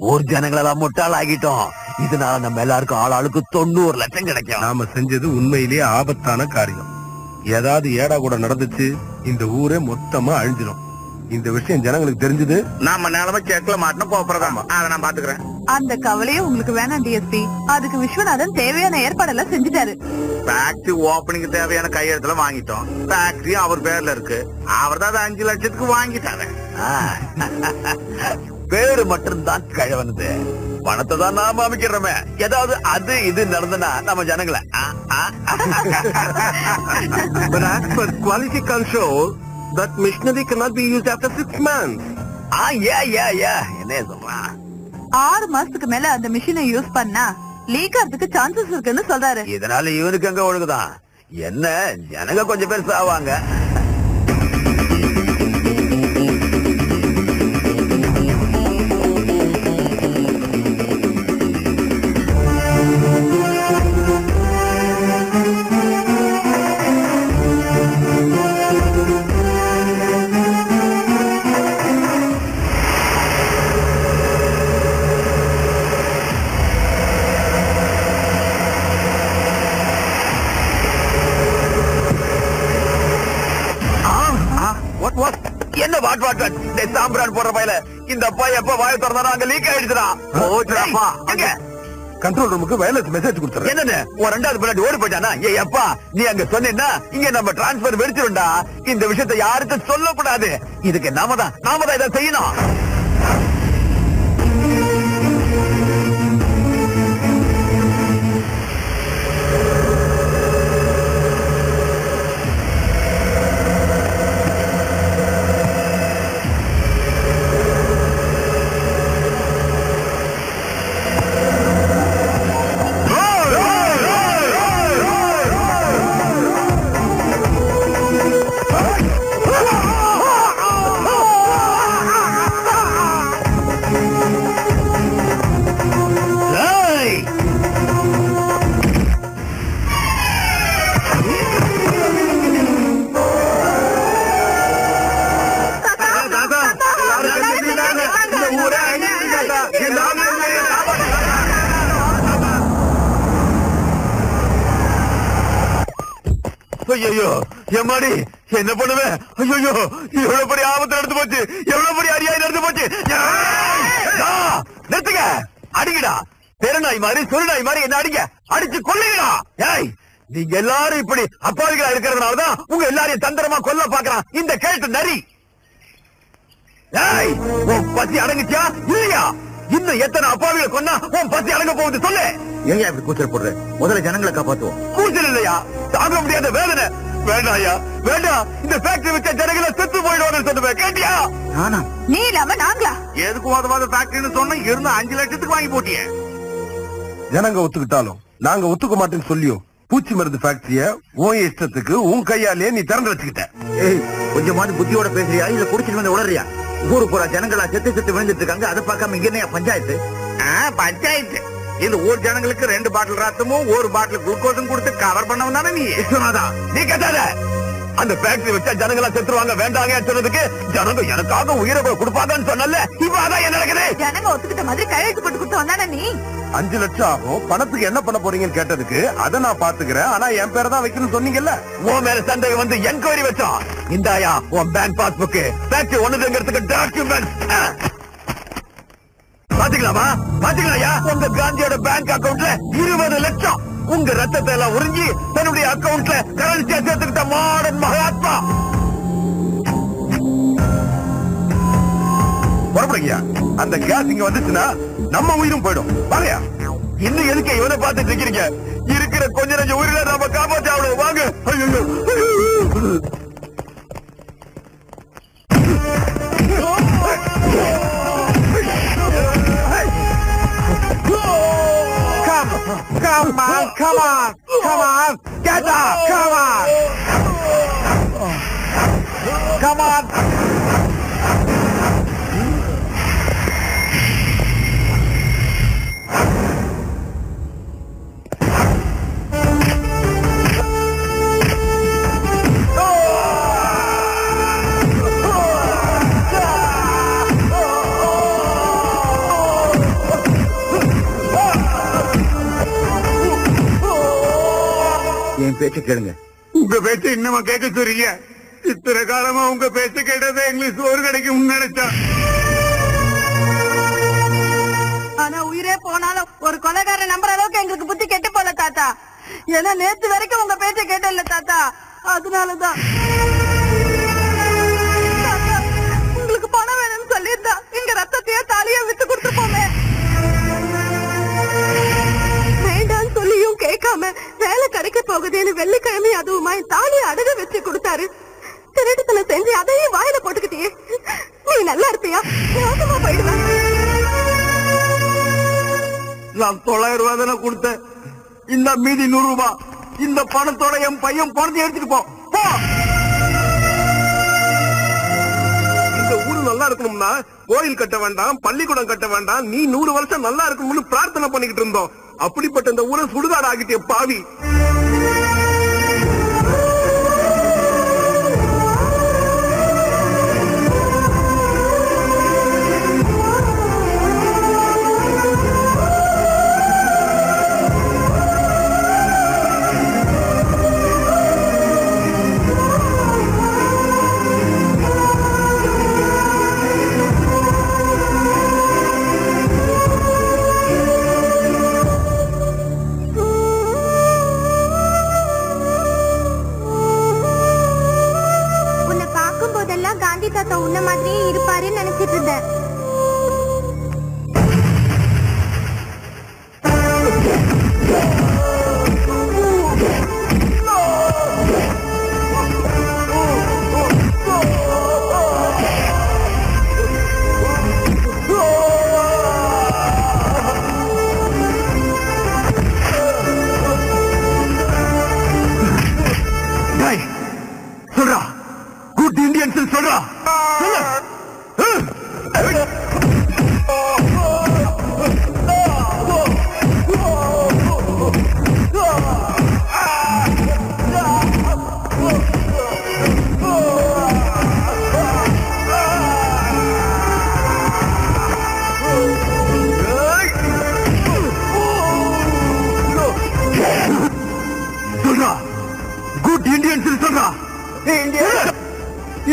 ஊர் ஜனங்களெல்லாம் முட்டாள் ஆகிட்டோம். இதனால நம்ம எல்லாருக்கும் ஆளாளுக்கு 90 லட்சம் கிடைக்கும். நாம செஞ்சது உண்மையிலேயே ஆபத்தான காரியம். ஏதாவது ஏடா கூட நடந்துச்சு, இந்த ஊரே மொத்தமா அழிஞ்சிடும். இந்த விஷயம் ஜனங்களுக்கு தெரிஞ்சது, நாம நிலைமை செக்ல மாட்டின கோப்பறதாமா. அதை நான் பாத்துக்கிறேன். அந்த கவலையே உங்களுக்கு வேணாம் டிஎஸ்பி. அதுக்கு விஸ்வநாதன் தேவையான ஏற்பாடெல்லாம் செஞ்சுட்டாரு. ஃபேக்டரி ஓபனிங் தேவையான கையெழுத்துல வாங்கிட்டோம். ஃபேக்டரி அவர் பேர்ல இருக்கு. அவர் தான் 5 லட்சத்துக்கு வாங்கிட்டாரு. பேரு மட்டும்தான் கழவனது, பணத்தை தான் நாம அமைக்கிறோமே. ஏதாவது அது இது நடந்தனா நம்ம ஜனங்களை but as per quality control, that machinery cannot be used after 6 months. என்ன சொல்றான்? 6 மாசத்துக்கு மேல அந்த மிஷினை யூஸ் பண்ணா லீக் ஆகிறதுக்கு சான்சஸ் இருக்குன்னு சொல்றாரு. இதனால இவனுக்கு அங்க ஒழுகுதான். என்ன, ஜனங்க கொஞ்சம் பேர் சாவாங்க. வாட் இந்த சாம்பிரான் போடுற பையில இந்த பைய எப்ப வாய திறந்தாலும் அங்க லீக் ஆயிடுச்சுடா. ஓடுறாப்பா எங்க கண்ட்ரோல் ரூமுக்கு வயர்லெஸ் மெசேஜ் கொடுத்துறேன். என்னன்னு ஒரு 2வது பின்னாடி ஓடி போயிட்டானா? எப்பா நீ அங்க சொன்னா இங்க நம்ம டிரான்ஸ்பர் வெடிச்சிருண்டா. இந்த விஷயத்தை யாருக்கும் சொல்லக்கூடாது. இதுக்கு நாம தான் இதை செய்யணும். ஐயோ எம்மாடி என்ன பண்ணுவேன்? ஐயோ எவ்வளவு பெரிய ஆபத்து நடந்து போச்சு, எவ்வளவு பெரிய அரியாய் நடந்து போச்சு. நிறுத்துங்க, அடிங்கடா. தெருநாய் மாதிரி சுருநாய் மாதிரி என்ன அடிங்க, அடிச்சு கொல்லுங்கடா. ஏய் நீங்க எல்லாரும் இப்படி அப்பாவிகளா இருக்கிறதுனாலதான் உங்க எல்லாரையும் தந்திரமா கொல்ல பாக்குறான் இந்த கேட்டு நரி. ஏய் உன் பசி அடங்குச்சியா இல்லையா? இன்னும் எத்தனை அப்பாவிகளை கொன்னா உன் பசி அடங்க போகுது சொல்லு. ஏன் இப்படி கூச்சல் போடுற? முதல்ல ஜனங்களை காப்பாத்துவோம். கூச்சல் இல்லையா, தாங்க முடியாத வேதனை. வேண்டாயா வேண்டாம், இந்த ஃபேக்டரி வச்ச ஜனங்களை செத்து போயிடுவாங்க சொல்லுவேன். கேட்டியா? நானா? நீ இல்லாம நாங்களா? எதுக்கு வாதவாத ஃபேக்டரின்னு சொன்னா இருந்த 5 லட்சத்துக்கு வாங்கி போட்டியே. ஜனங்க ஒத்துக்கிட்டாலும் நாங்க ஒத்துக்க மாட்டேன்னு சொல்லியும் பூச்சி மருந்து ஃபேக்டரிய உன் இஷ்டத்துக்கு உன் கையாலே நீ திறந்து வச்சுக்கிட்ட. ஏய் கொஞ்சமாவது புத்தியோட பேசுறியா இல்ல குடிச்சிட்டு வந்து உளறியா? ஊரு பூரா ஜனங்களா செத்து விழுந்துட்டு இருக்காங்க. அதை பார்க்காம இங்க என்ன பஞ்சாயத்து? பஞ்சாயத்து இந்த ஊர் ஜனங்களுக்கு 2 பாட்டில் ரத்தமும் 1 பாட்டில் குளுக்கோஸும் கொடுத்து கவர் பண்ணவன் தானே நீ. நீ கேட்டாத அந்த ஃபேக்டரி வச்சா ஜனங்களா செத்துருவாங்க வேண்டாங்க சொன்னதுக்கு ஜனங்க எனக்காக உயிரை கொடுப்பாங்கன்னு சொன்னல. இப்ப அதான் என்ன நடக்குது? ஜனங்க ஒத்துக்கிட்ட மாதிரி கையெழுத்து போட்டு கொடுத்து வந்தானே நீ. 5 லட்சம் ஆகும், பணத்துக்கு என்ன பண்ண போறீங்கன்னு கேட்டதுக்கு அதை நான் பாத்துக்கிறேன், ஆனா என் பேரை தான் வைக்கணும்னு சொன்னீங்கல்ல. உன் மேல சந்தேகம் வந்து என்கொயரி வச்சோம். இந்தாயா உன் பேங்க் பாஸ்புக், ஃபேக்டரி ஒண்ணுங்கிறதுக்கு டாக்குமெண்ட். பாத்தீங்களா உங்க காந்தியோட பேங்க் அக்கவுண்ட்ல 20 லட்சம் உங்க ரத்தத்தை எல்லாம் உறிஞ்சி தன்னுடைய அக்கவுண்ட்ல கரன்சியா சேர்த்துக்கிட்ட மாடர்ன் மகாத்மா. புறப்படுங்கயா, அந்த கேஸ் இங்க வந்துச்சுன்னா நம்ம உயிரும் போயிடும். வாங்கயா. இன்னும் எதுக்கு இவனை பார்த்துட்டு இருக்கீங்க? இருக்கிற கொஞ்ச நஞ்சம் உயிரில நாம காப்பாற்ற வாங்க. ஐயோ Come on, get up, come on. என் பேச்ச கேளுங்க. உங்க பேச்ச இன்னமா கேட்க சொல்றீங்க? இத்தனை காலமா உங்க பேச்ச கேட்டதை எங்களுக்கு சோறு கிடைக்கும் நினைச்சா. ஆனா உயிரே போனாலும் ஒரு கொலைகார நம்புற அளவுக்கு எங்களுக்கு புத்தி கெட்டு போல தாத்தா. ஏன்னா நேத்து வரைக்கும் உங்க பேச்ச கேட்டல தாத்தா, அதனாலதான். உங்களுக்கு பணம் வேணும்னு சொல்லியிருந்தா எங்க ரத்தத்தையே தாலியா வித்து கொடுத்துப்போமே. வேண்டான்னு சொல்லியும் கேட்காம வேலை கிடைக்க போகுதுன்னு வெள்ளிக்கிழமை அதுவுமா தாலியை அடகு வச்சு கொடுத்தாரு. திருட்டுத்தனை செஞ்சு அதையும் வாயில போட்டுக்கிட்டே நீ நல்லா இருப்பியா? நாசமா போயிடுவேன். நான் 900 ரூபாய் தானே கொடுத்தேன். இந்த மீதி 100 ரூபாய். இந்த பணத்தோட என் பையன் பணத்தை எடுத்துட்டு போ. இந்த ஊரு நல்லா இருக்கணும்னா கோயில் கட்ட வேண்டாம், பள்ளிக்கூடம் கட்ட வேண்டாம், நீ 100 வருஷம் நல்லா இருக்கணும்னு பிரார்த்தனை பண்ணிக்கிட்டு இருந்தோம். அப்படிப்பட்ட இந்த ஊரை சுடுகாடு ஆகிட்டே பாவி. தாத்தா உன்ன மாதிரியே இருப்பாருன்னு நினைச்சிட்டு இருந்தேன். சொல்றா, குட் இந்தியன்ஸ் சொல்றா. சொல்றா, குட் இந்தியன்ஸ் சொல்றா.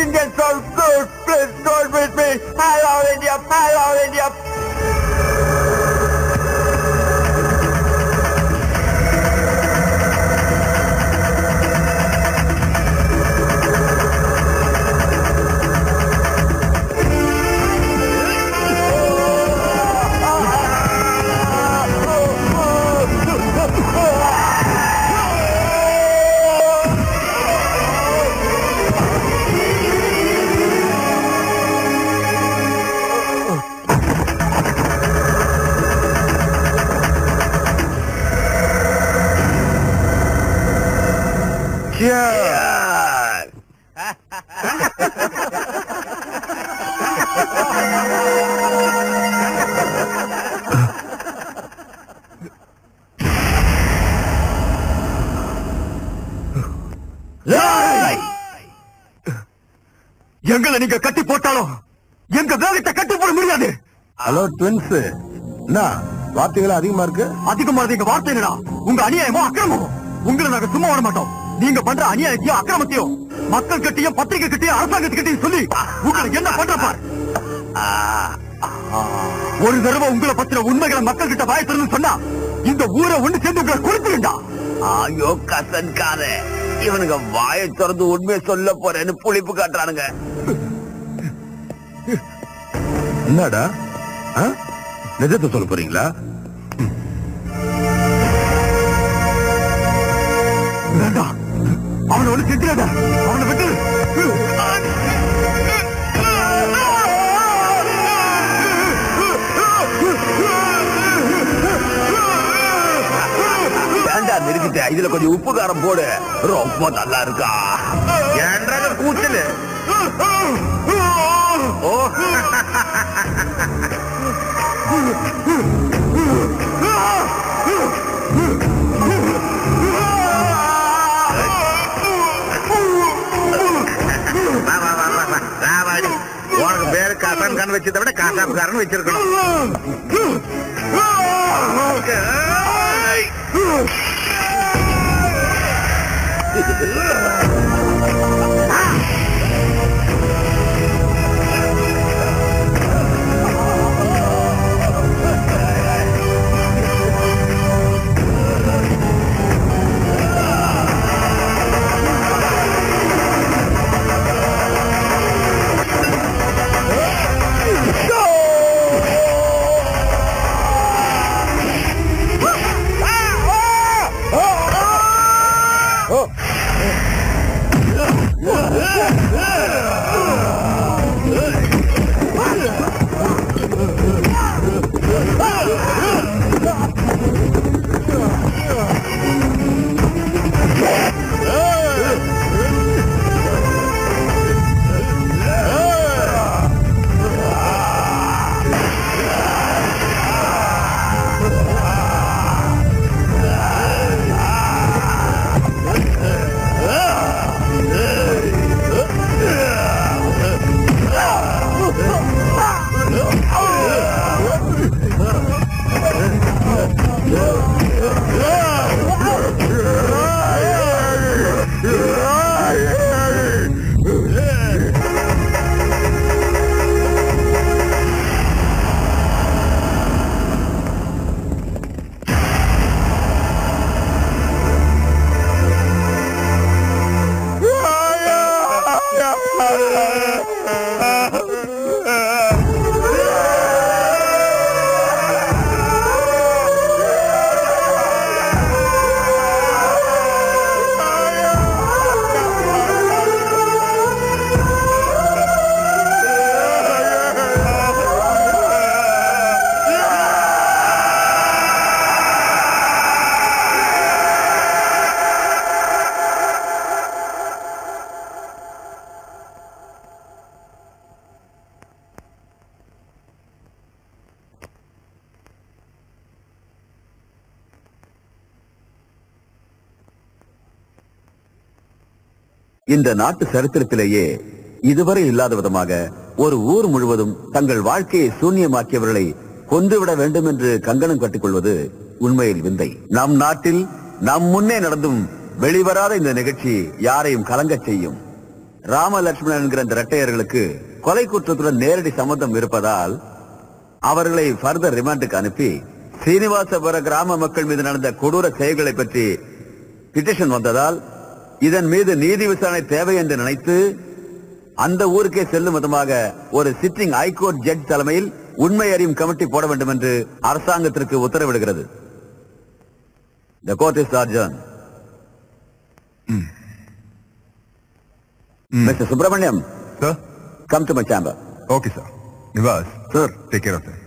Indians are good, please don't with me. Hello India, hello India. எங்களை நீங்க கட்டி போட்டாலும் எங்க வேகத்தை கட்டி போட முடியாது. ஹலோ ட்வின்ஸ், என்ன வார்த்தைகள் அதிகமா இருக்கு? அதிகமா எங்க வார்த்தை என்னடா? உங்க அநியாயமோ அக்கிரமமோ. உங்களை நாங்க சும்மா வர மாட்டோம். நீங்க பண்ற அநியாயத்தையும் அக்கிரமத்தையும் மக்கள் கிட்டையும் பத்திரிகை கிட்டையும் அரசாங்கத்துக்கிட்டையும் சொல்லி உங்களுக்கு என்ன பண்றப்பா? ஒரு தடவை உங்களை பத்திர உண்மைகளை மக்கள் கிட்ட வாய் திறந்து சொன்னா இந்த ஊரை ஒண்ணு சேர்ந்து உங்களை கொடுத்துருண்டா. ஐயோ கசன்கார, இவனுங்க வாயை திறந்து உண்மையை சொல்ல போறேன்னு புளிப்பு காட்டுறானுங்க. என்னடா நிஜத்தை சொல்ல போறீங்களா? வேண்டாம், அவனை ஒண்ணு செஞ்சிடாத. அவனை விட்டு நிறுத்திட்ட. இதுல கொஞ்சம் உப்பு காரம் போடு, ரொம்ப நல்லா இருக்கா. ஏன்றாக கூச்சலு? ஓ உனக்கு பேரு கசான் கான் வச்சதை விட காசாப்பு காரன் வச்சிருக்கணும். இந்த நாட்டு சரித்திரத்திலேயே இதுவரை இல்லாத விதமாக ஒரு ஊர் முழுவதும் தங்கள் வாழ்க்கையை சூன்யமாக்கியவர்களை கொன்றுவிட வேண்டும் என்று கங்கணம் கட்டிக்கொள்வது உண்மையில் விந்தை. நம் நாட்டில் நம் முன்னே நடந்தும் வெளிவராத இந்த நிகழ்ச்சி யாரையும் கலங்கச் செய்யும். ராம லட்சுமணன் என்கிற இந்த இரட்டையர்களுக்கு கொலை குற்றத்துடன் நேரடி சம்பந்தம் இருப்பதால் அவர்களை ஃபர்தர் ரிமாண்டுக்கு அனுப்பி சீனிவாசபுர கிராம மக்கள் மீது நடந்த கொடூர செயல்களை பற்றி பிட்டிஷன் வந்ததால் இதன் மீது நீதி விசாரணை தேவை என்று நினைத்து அந்த ஊருக்கே செல்லும் விதமாக ஒரு சிட்டிங் ஹைகோர்ட் ஜட்ஜ் தலைமையில் உண்மை அறியும் கமிட்டி போட வேண்டும் என்று அரசாங்கத்திற்கு உத்தரவிடுகிறது. The court is adjourned. Mr. Subramaniam, sir, come to my chamber. okay sir. Nivas, Sir, take care of them.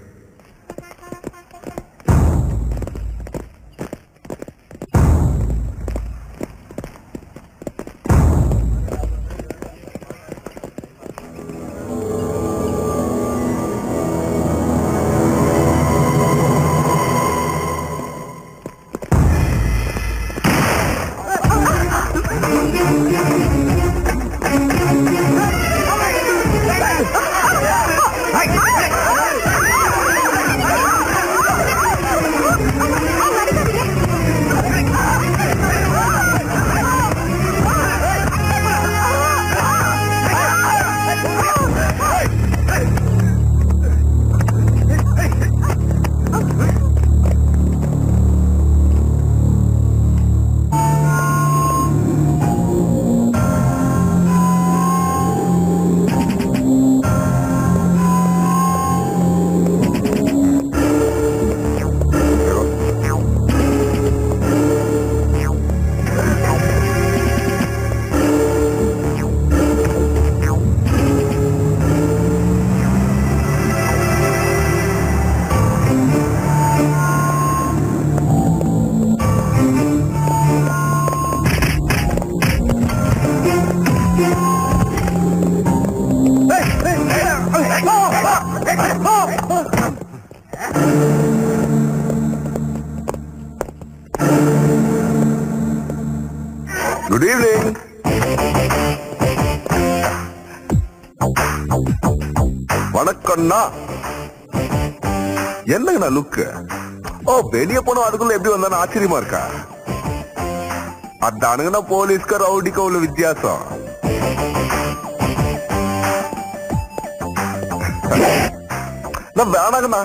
Good evening. வணக்கம்ண்ணா. என்னங்கண்ணா லுக்கு? ஓ, வெளியே போனோம் அதுக்குள்ள எப்படி வந்தானு ஆச்சரியமா இருக்கா? அதானுங்கண்ணா போலீஸ்க்கு ரவுடிக்கு உள்ள வித்தியாசம். வேணாங்கண்ணா.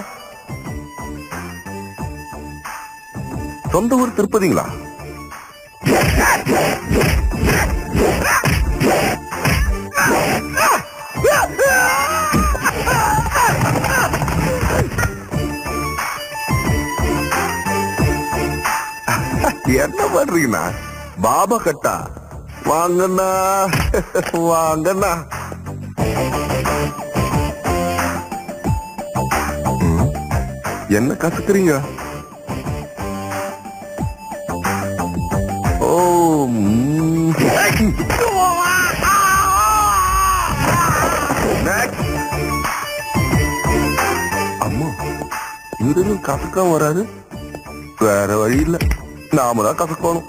சொந்த ஊர் திருப்பதிங்களா? என்ன பண்றீங்கண்ணா? பாபா கட்டா வாங்கண்ணா, வாங்கண்ணா. என்ன கசக்குறீங்க? ஓ, அம்மா, இவரு கசக்காம வராது. வேற வழி இல்ல, நாம தான் கசக்கணும்.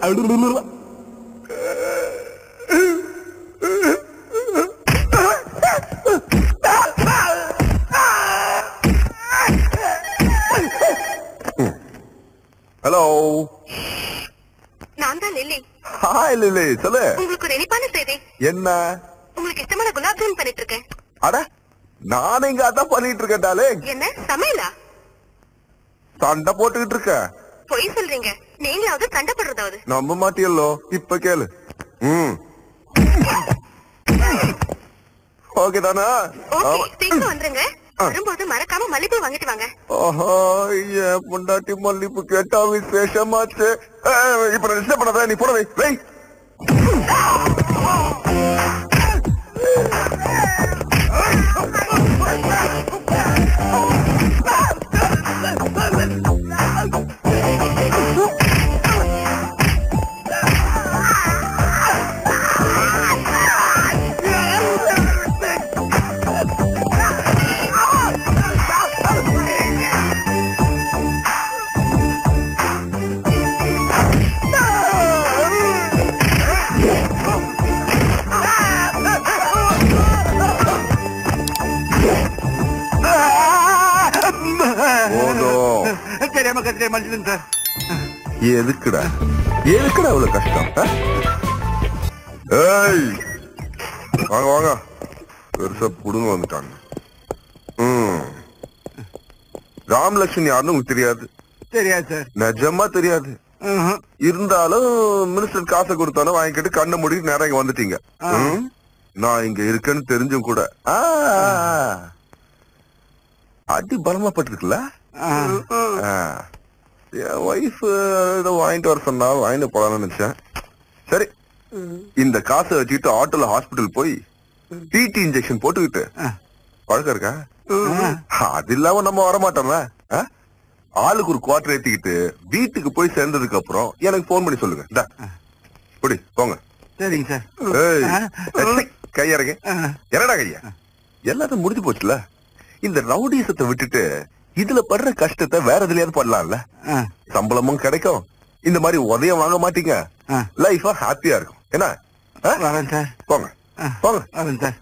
ஹலோ, நான் தான் லில்லி. ஹாய் லில்லி, சொல்லு. உங்களுக்கு ஒரு இனிப்பான செய்தி. என்ன? உங்களுக்கு இஷ்டமான குலாப் ஜாமுன் பண்ணிட்டு இருக்கேன். அட, நானும் இங்க அதான் பண்ணிட்டு இருக்கேன் டார்லிங். என்ன சமையலா? சண்டை போட்டுக்கிட்டு இருக்க. பொய் சொல்றீங்க. நீங்களாவது சண்டை போடுறதாவது. நம்ப மாட்டியல்லோ, இப்ப கேளு. ஓகே தானா? ஓகே, சீக்கிரம் வந்துருங்க. வரும்போது மறக்காம மல்லிப்பூ வாங்கிட்டு வாங்க. ஆஹா, என் பொண்டாட்டி மல்லிப்பூ கேட்டா விசேஷமாச்சு. இப்ப நான் டிஸ்டர்ப் பண்ணாத, நீ போட வை. எதுக்குடா அவ்வளவு கஷ்டம்? வாங்க வாங்க, பெருசா புடுங்க வந்துட்டாங்க. ராமலட்சுமி யாருன்னு உங்களுக்கு தெரியாது? தெரியாது சார். நிஜமா தெரியாது. இருந்தாலும் மினிஸ்டர் காசை கொடுத்தாலும் வாங்கிக்கிட்டு கண்ணை மூடி நேரம் இங்க வந்துட்டீங்க. நான் இங்க இருக்கேன்னு தெரிஞ்சும் கூட அடி பலமா பட்டிருக்குல்ல. என் ஒய்ஃப் ஏதோ வாங்கிட்டு வர சொன்னா வாங்கிட்டு போலான்னு நினைச்சேன். சரி, இந்த காசை வச்சுக்கிட்டு ஆட்டோல ஹாஸ்பிட்டல் போய் டிடி இன்ஜெக்ஷன் போட்டுக்கிட்டு பழக்கம் இருக்கா? அது இல்லாம நம்ம வரமாட்டோமே. ஆளுக்கு ஒரு குவார்டர் ஏத்திக்கிட்டு வீட்டுக்கு போய் சேர்ந்ததுக்கு அப்புறம் எனக்கு போன் பண்ணி சொல்லுங்க. புடி போங்க. சரிங்க சார். கையறங்க. என்னடா கையா, எல்லாத்தையும் முடிஞ்சு போச்சுல. இந்த ரவுடிசத்தை விட்டுட்டு இதுல படுற கஷ்டத்தை வேற எதுலயாவது படலாம்ல. சம்பளமும் கிடைக்கும், இந்த மாதிரி உதயம் வாங்க மாட்டீங்க, லைஃபா ஹாப்பியா இருக்கும். என்ன? வரேன் சார். போங்க போங்க. வரேன் சார்.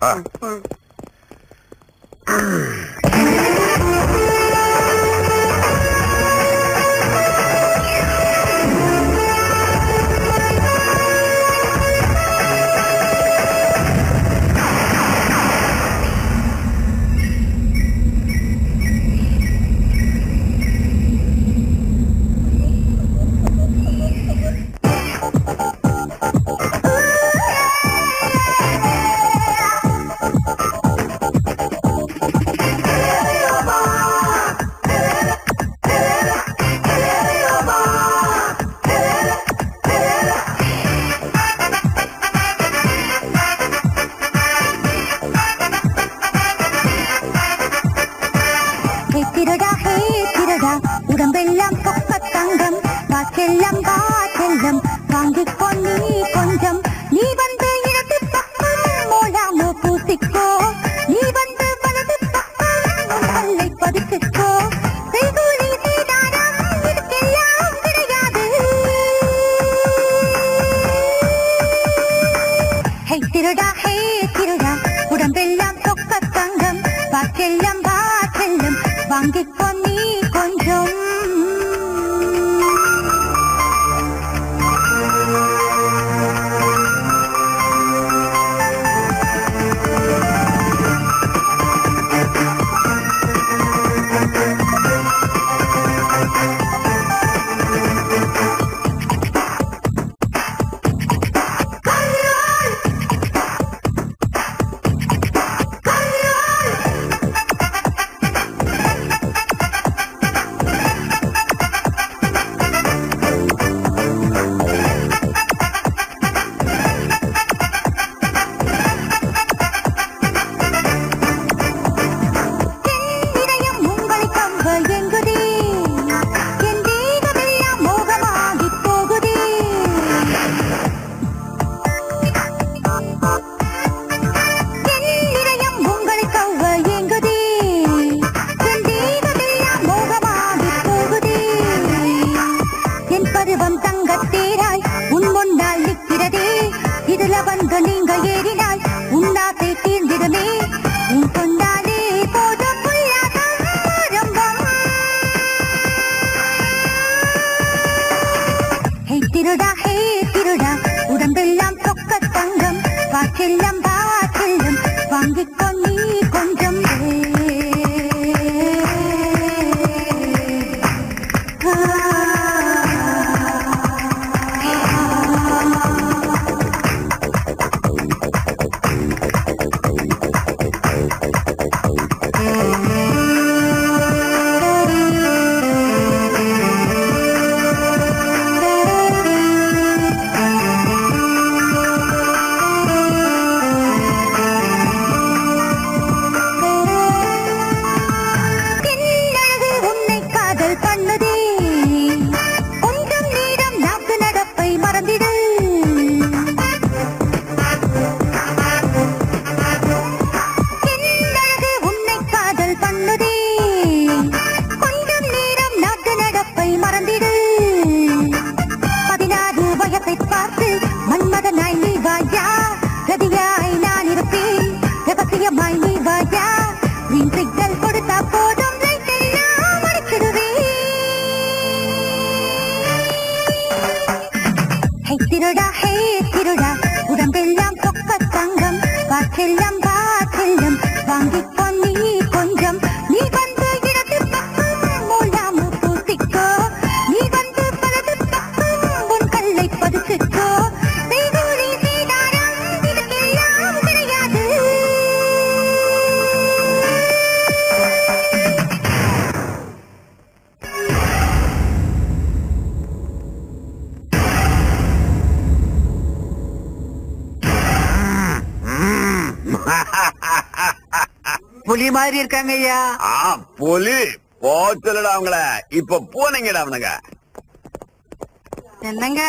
உடம்பெல்லாம் பொக்க தங்கம், காற்றெல்லாம் காற்றெல்லாம் வாங்கிக் கொண்டு கொஞ்சம் நீ வந்து இடது பக்கம் மோலாமோ பூசிக்கோ, நீ வந்து வலது பக்கம் பல்லை பதிச்சுக்கோ. செய்கூலி சீதாரம் இதுக்கெல்லாம் கிடையாது. ஹே திருடா உடம்பெல்லாம் பொக்க தங்கம், காற்றெல்லாம் காற்றெல்லாம் வாங்கிக் கொண்டு கொஞ்சம். செல்லம் வா செல்லம் வாங்கிக்கோ நீ கொஞ்சம் புலி மாதிரி இருக்காங்க ஐயா. புலி போச்சலடா அவங்கள. இப்ப போனீங்கடா அவனுங்க. என்னங்க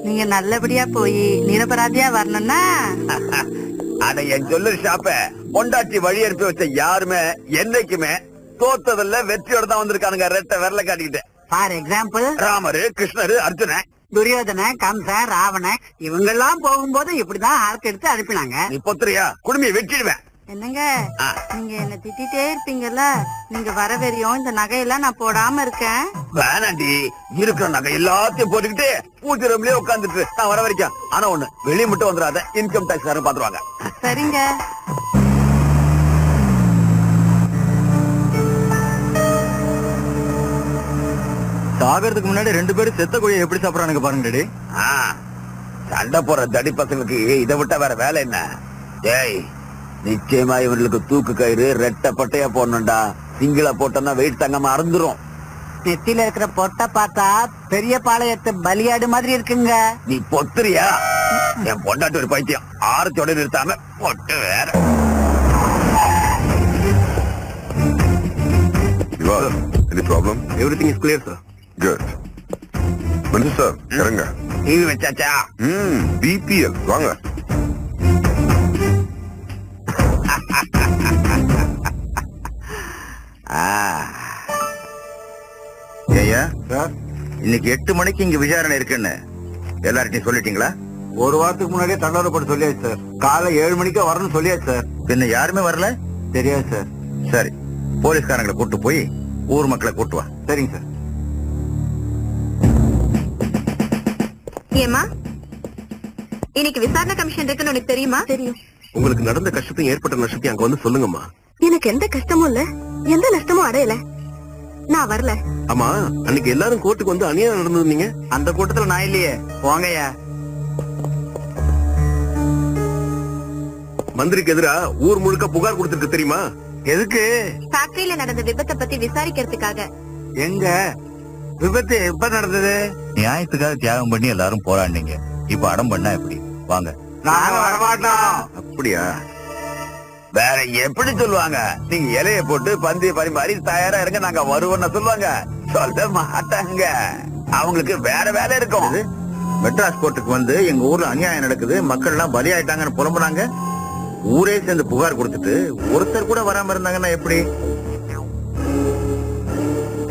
நீங்க நல்லபடியா போய் நிரபராதியா வரணும்னா அட என் சொல்லு ஷாப்ப பொண்டாட்டி வழி அனுப்பி வச்ச யாருமே என்னைக்குமே தோத்ததில்ல வெற்றியோட தான் வந்திருக்கானுங்க. ரெட்ட விரல காட்டிக்கிட்டு. ஃபார் எக்ஸாம்பிள் ராமரு, கிருஷ்ணரு, அர்ஜுன, துரியோதன, கம்சன், ராவண இவங்கெல்லாம் போகும்போது இப்படிதான் ஆர்க்கு எடுத்து அனுப்பினாங்க. நீ பொத்துறியா குடுமையை வெட்டிடுவேன். என்னங்க நீங்க என்ன திட்டிட்டே இருப்பீங்கல்ல, நீங்க வர வரையும் இந்த நகையெல்லாம் நான் போடாம இருக்கேன். வேணாண்டி, இருக்கிற நகை எல்லாத்தையும் போட்டுக்கிட்டு பூஜை ரூம்லயே உட்காந்துட்டு நான் வர வரைக்கும். ஆனா ஒண்ணு, வெளியே மட்டும் வந்துடாத, இன்கம் டாக்ஸ் காரங்க பாத்துருவாங்க. சரிங்க. சாகிறதுக்கு முன்னாடி 2 பேரும் செத்த கோழியை எப்படி சாப்பிடறானுங்க பாருங்க. சண்டை போற தடி பசங்களுக்கு இதை விட்டா வேற வேலை என்ன? ஏய், நிச்சயமா இவங்களுக்கு தூக்கு கயிறு ரெட்ட பட்டையா போடணும்டா. சிங்கிளா போட்டோம்னா வெயிட் தங்காம அறந்துரும். நெத்தில இருக்கிற பொட்டை பார்த்தா பெரிய பாளையத்து பலியாடு மாதிரி இருக்குங்க. நீ பொத்துறியா? என் பொண்டாட்டி ஒரு பைத்தியம். ஆரத்தோட நிறுத்தாம பொட்டு வேற. Any problem? Everything is clear, sir. Good. Manju sir இறங்க. டிவி வச்சாச்சா? BPL வாங்க. ஏய்யா சார், இன்னைக்கு 8 மணிக்கு இங்க விசாரணை இருக்குன்னு எல்லார்ட்டையும் சொல்லிட்டீங்களா? ஒரு வாரத்துக்கு முன்னாடியே தண்டோரப்பட்டு சொல்லியாச்சு சார். காலை 7 மணிக்கு வரணும்னு சொல்லியாச்சு சார். பின்ன யாருமே வரல? தெரியாது சார். சரி, போலீஸ்காரங்களை கூட்டு போய் ஊர் மக்களை கூட்டு வா. சரிங்க சார். ஏமா இன்னைக்கு விசாரணை கமிஷன் இருக்குன்னு உனக்கு தெரியுமா? தெரியும். உங்களுக்கு நடந்த கஷ்டத்தையும் ஏற்பட்ட நஷ்டத்தையும் அங்க வந்து சொல்லுங்கம்மா. எனக்கு எந்த கஷ்டமும் இல்ல, எந்த நஷ்டமும் அடையல. நான் வரல. ஆமா, அன்னைக்கு எல்லாரும் கோர்ட்டுக்கு வந்து அநியாயம் நடந்திருந்தீங்க. அந்த கூட்டத்துல நான் இல்லையே. போங்கய்யா. மந்திரிக்கு எதிரா ஊர் முழுக்க புகார் கொடுத்திருக்கு தெரியுமா? எதுக்கு? ஃபேக்டரியில நடந்த விபத்தை பத்தி விசாரிக்கிறதுக்காக. எங்க விபத்து எப்ப நடந்தது? நியாயத்துக்காக தியாகம் பண்ணி எல்லாரும் போராடினீங்க. இப்ப அடம் பண்ணா எப்படி? வாங்க. நாங்க வரமாட்டோம். அப்படியா? வேற எப்படி சொல்லுவாங்க? நீங்க இலைய போட்டு பந்திய பரிமாறி தயாரா இருங்க, நாங்க வருவோம்னு சொல்லுவாங்க. சொல்ல மாட்டாங்க. அவங்களுக்கு வேற வேலை இருக்கும். மெட்ராஸ் கோர்ட்டுக்கு வந்து எங்க ஊர்ல அநியாயம் நடக்குது, மக்கள் எல்லாம் பலியாயிட்டாங்கன்னு புலம்புனாங்க. ஊரே சேர்ந்து புகார் கொடுத்துட்டு ஒருத்தர் கூட வராம இருந்தாங்கன்னா எப்படி?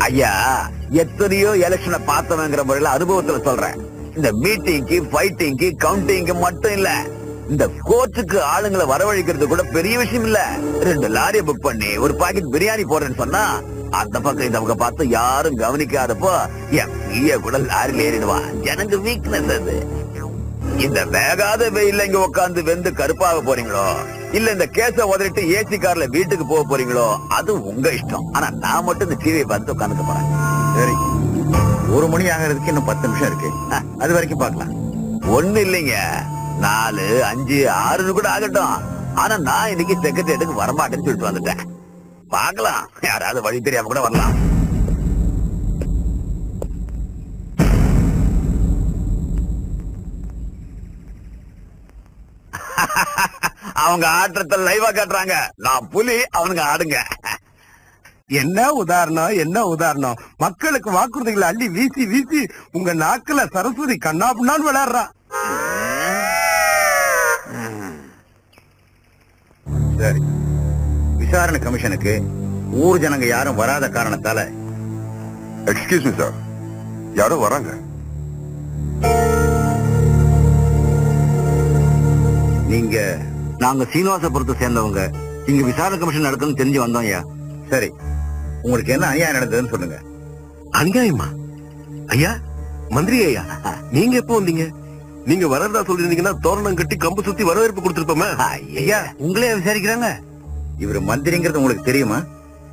ஐயா, எத்தனையோ எலெக்ஷனை பார்த்தவங்கிற முறையில அனுபவத்துல சொல்றேன். இந்த மீட்டிங்க்கு, ஃபைட்டிங்க்கு, கவுண்டிங்க்கு மட்டும் இல்ல, இந்த கோர்ட்டுக்கு ஆளுங்களை வரவழைக்கிறது கூட பெரிய விஷயம் இல்ல. 2 லாரியை புக் பண்ணி ஒரு பாக்கெட் பிரியாணி போடுறேன்னு சொன்னா அந்த பக்கம் இந்த பக்கம் பார்த்து யாரும் கவனிக்காதப்போ என் பிஏ கூட லாரில ஏறிடுவான். எனக்கு வீக்னஸ் அது. இந்த வேகாத வெயில்ல இங்க உட்காந்து வெந்து கருப்பாக போறீங்களோ இல்ல இந்த கேஸ உதறிட்டு ஏசி கார்ல வீட்டுக்கு போக போறீங்களோ அது உங்க இஷ்டம். ஆனா நான் மட்டும் இந்த டிவியை பார்த்து உட்காந்துக்க போறேன். சரி, 1 மணி ஆகிறதுக்கு இன்னும் 10 நிமிஷம் இருக்கு. அது வரைக்கும் பார்க்கலாம். ஒண்ணு இல்லைங்க, 4, 5, 6 கூட ஆகட்டும். ஆனா நான் இன்னைக்கு செக்ரட்டரியேட்டுக்கு வரமாட்டேன்னு சொல்லிட்டு வந்துட்டேன். பார்க்கலாம், யாராவது வழி தெரியாம கூட வரலாம். அவங்க ஆட்டத்தை லைவா காட்டுறாங்க. நான் புலி, அவனுங்க ஆடுங்க. என்ன உதாரணம், என்ன உதாரணம். மக்களுக்கு வாக்குறுதிகளை அள்ளி வீசி வீசி உங்க நாக்குல சரஸ்வதி கண்ணாப்புண்ணான்னு விளையாடுறா. சரி, விசாரணை கமிஷனுக்கு ஊர் ஜனங்க யாரும் வராத காரணத்தால. எக்ஸ்கியூஸ் மீ சார், யாரோ வராங்க. நீங்க? நாங்க சீனிவாசபுரத்தை சேர்ந்தவங்க. இங்க விசாரணை கமிஷன் நடக்குன்னு தெரிஞ்சு வந்தோம் ஐயா. சரி, உங்களுக்கு என்ன அநியாயம் நடந்ததுன்னு சொல்லுங்க. அநியாயமா? ஐயா, மந்திரி ஐயா, நீங்க எப்போ வந்தீங்க? நீங்க வரதா சொல்லிருந்தீங்கன்னா தோரணம் கட்டி கம்பு சுத்தி வரவேற்பு கொடுத்திருப்போமே. ஐயா, உங்களே விசாரிக்கிறாங்க. இவரு மந்திரிங்கிறது உங்களுக்கு தெரியுமா?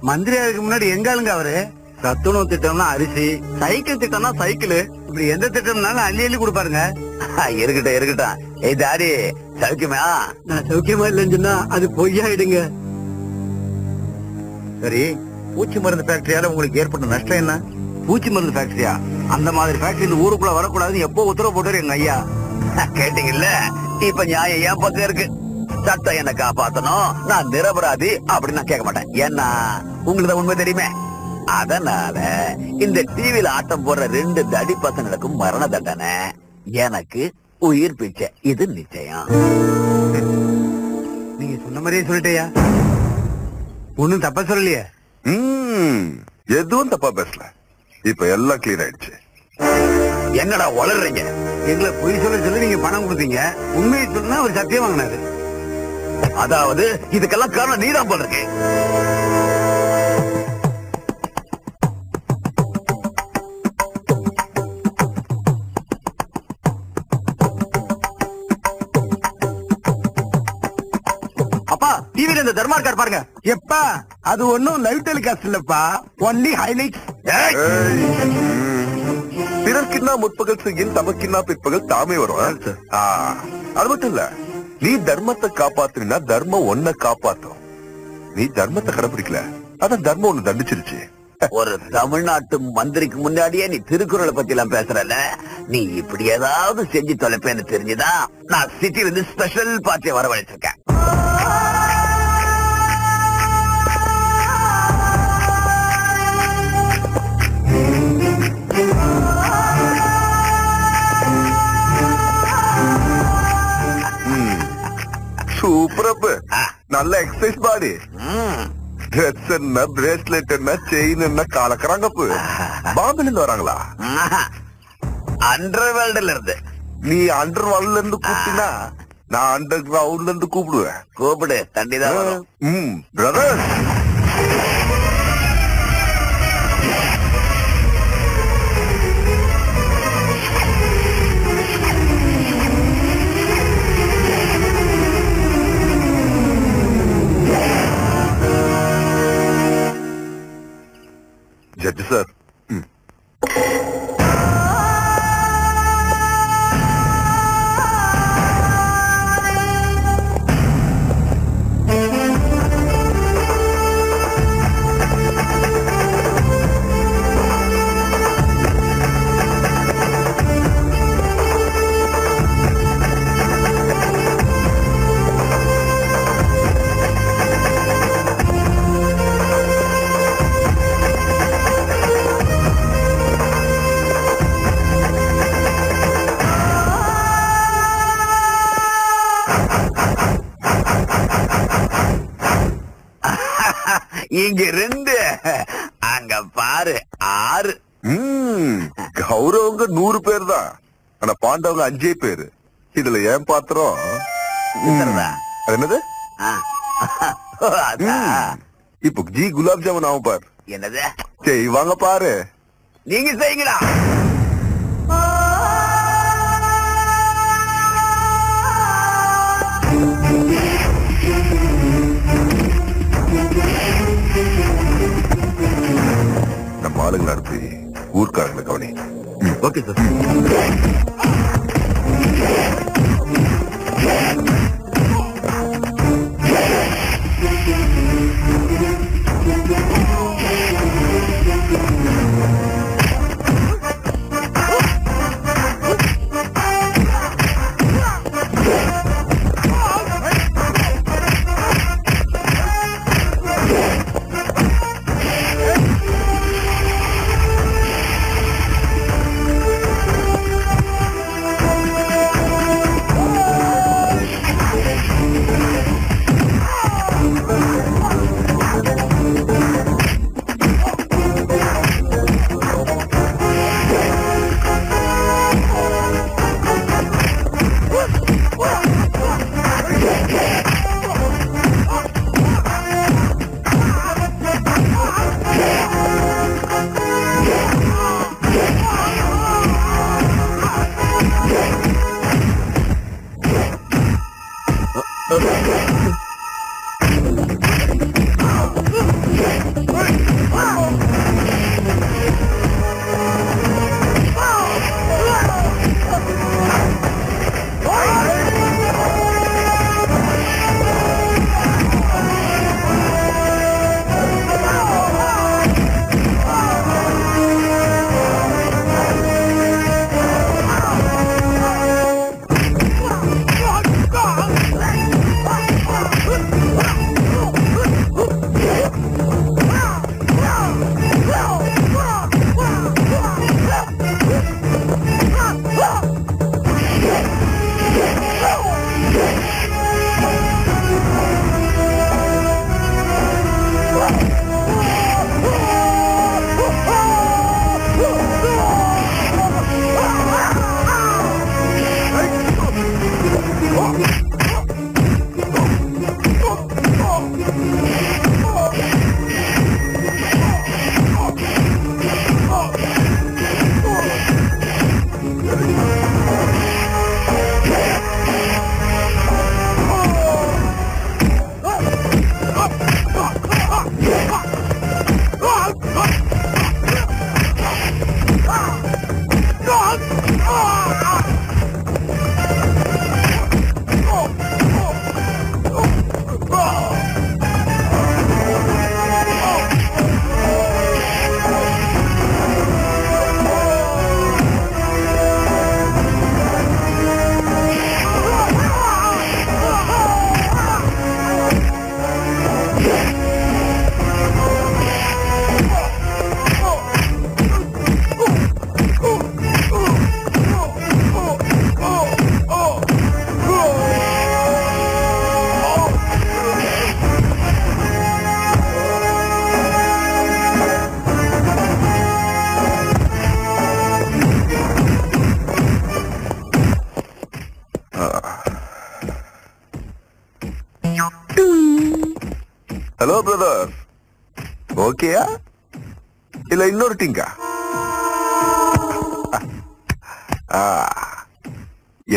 மந்திரி ஆகிறதுக்கு முன்னாடி எங்க ஆளுங்க அவரு? சத்துணவு திட்டம்னா அரிசி, சைக்கிள் திட்டம்னா சைக்கிள், இப்படி எந்த திட்டம்னாலும் அள்ளி அள்ளி கொடுப்பாருங்க. இருக்கட்டும் இருக்கட்டும். ஏய் டாடி, சௌக்கியமா? நான் சௌக்கியமா இல்லைன்னு சொன்னா அது பொய்யாயிடுங்க. சரி, பூச்சி மருந்து ஃபேக்டரியால உங்களுக்கு ஏற்பட்ட நஷ்டம் என்ன? பூச்சி மருந்து ஃபேக்டரியா? அந்த மாதிரி ஃபேக்டரி இந்த ஊருக்குள்ள வரக்கூடாதுன்னு எப்போ உத்தரவு போட்டாரு எங்க ஐயா. கேட்டீங்கல்ல, இப்ப நியாயம் என் பக்கம் இருக்கு. சட்டம் என்ன காப்பாத்தணும், நான் நிரபராதி அப்படின்னு நான் கேட்க மாட்டேன். ஏன்னா உங்களுக்கு தான் உண்மை தெரியுமே. அதனால இந்த டிவில ஆட்டம் போடுற 2 தடி பசங்களுக்கும் மரண தண்டனை, எனக்கு உயிர் பிச்சை. இது நிச்சயம். நீங்க சொன்ன மாதிரியே சொல்லிட்டேயா? ஒண்ணும் தப்பா சொல்லலையே? எதுவும் தப்பா பேசல. இப்ப எல்லாம் கிளியர் ஆயிடுச்சு. என்னடா வளர்றீங்க? எங்களை பொய் சொல்ல சொல்லி நீங்க பணம் கொடுத்தீங்க. உண்மையை சொன்னா அவர் சத்தியம் வாங்கினாரு. அதாவது இதுக்கெல்லாம் காரணம் நீதான் போல இருக்கு. அப்பா, டிவில இந்த தர்மா இருக்கார் பாருங்க. எப்பா, அது ஒன்னும் லைவ் டெலிகாஸ்ட் இல்லப்பா, ஒன்லி ஹைலைட்ஸ். பிறர்க்கின்னா முற்பகல் செய்யும் தமக்கின்னா பிற்பகல் தாமே வரும். அது மட்டும் இல்ல, நீ தர்மத்தை காப்பாத்துனா தர்மம் ஒன்ன காப்பாத்தும். நீ தர்மத்தை கடைபிடிக்கல, அதான் தர்மம் ஒண்ணு தண்டிச்சிருச்சு. ஒரு தமிழ்நாட்டு மந்திரிக்கு முன்னாடியே நீ திருக்குறளை பத்தி எல்லாம் பேசுறல. நீ இப்படி ஏதாவது செஞ்சு தொலைப்பேன்னு தெரிஞ்சுதான் நான் சிட்டில இருந்து ஸ்பெஷல் பார்ட்டியை வரவழைச்சிருக்கேன். சூப்பர், நல்ல எக்ஸசைஸ் பாடி. ட்ரெஸ் என்ன, பிரேஸ்லெட் என்ன, செயின் என்ன, காலக்கறாங்கப்பு. பாம்பேல இருந்து வராங்களா? அண்டர் வேர்ல்டுல இருந்து. நீ அண்டர் வேர்ல்ட்ல இருந்து கூப்பிட்டீங்கன்னா நான் அண்டர் கிரவுண்ட்ல இருந்து கூப்பிடுவேன். கூப்பிடு, தண்டிதான் வரும். பிரதர், ஜட்ஜ் சார், இங்க 2, அங்க பாரு 6. கௌரவங்க 100 பேர் தான், ஆனா பாண்டவங்க 5 பேரு. இதுல ஏன் பாத்திரம்? அது என்னது? இப்போ ஜி குலாப் ஜாமுன் ஆகும் பார், என்னது செய்வாங்க பாரு. நீங்க செய்யுங்களா? நம்ம ஆளுங்களை அனுப்பி ஊர்க்காரங்களை கவனி. Okay sir. ஹலோ பிரதர், ஓகேயா இல்ல இன்னொரு டீங்கா?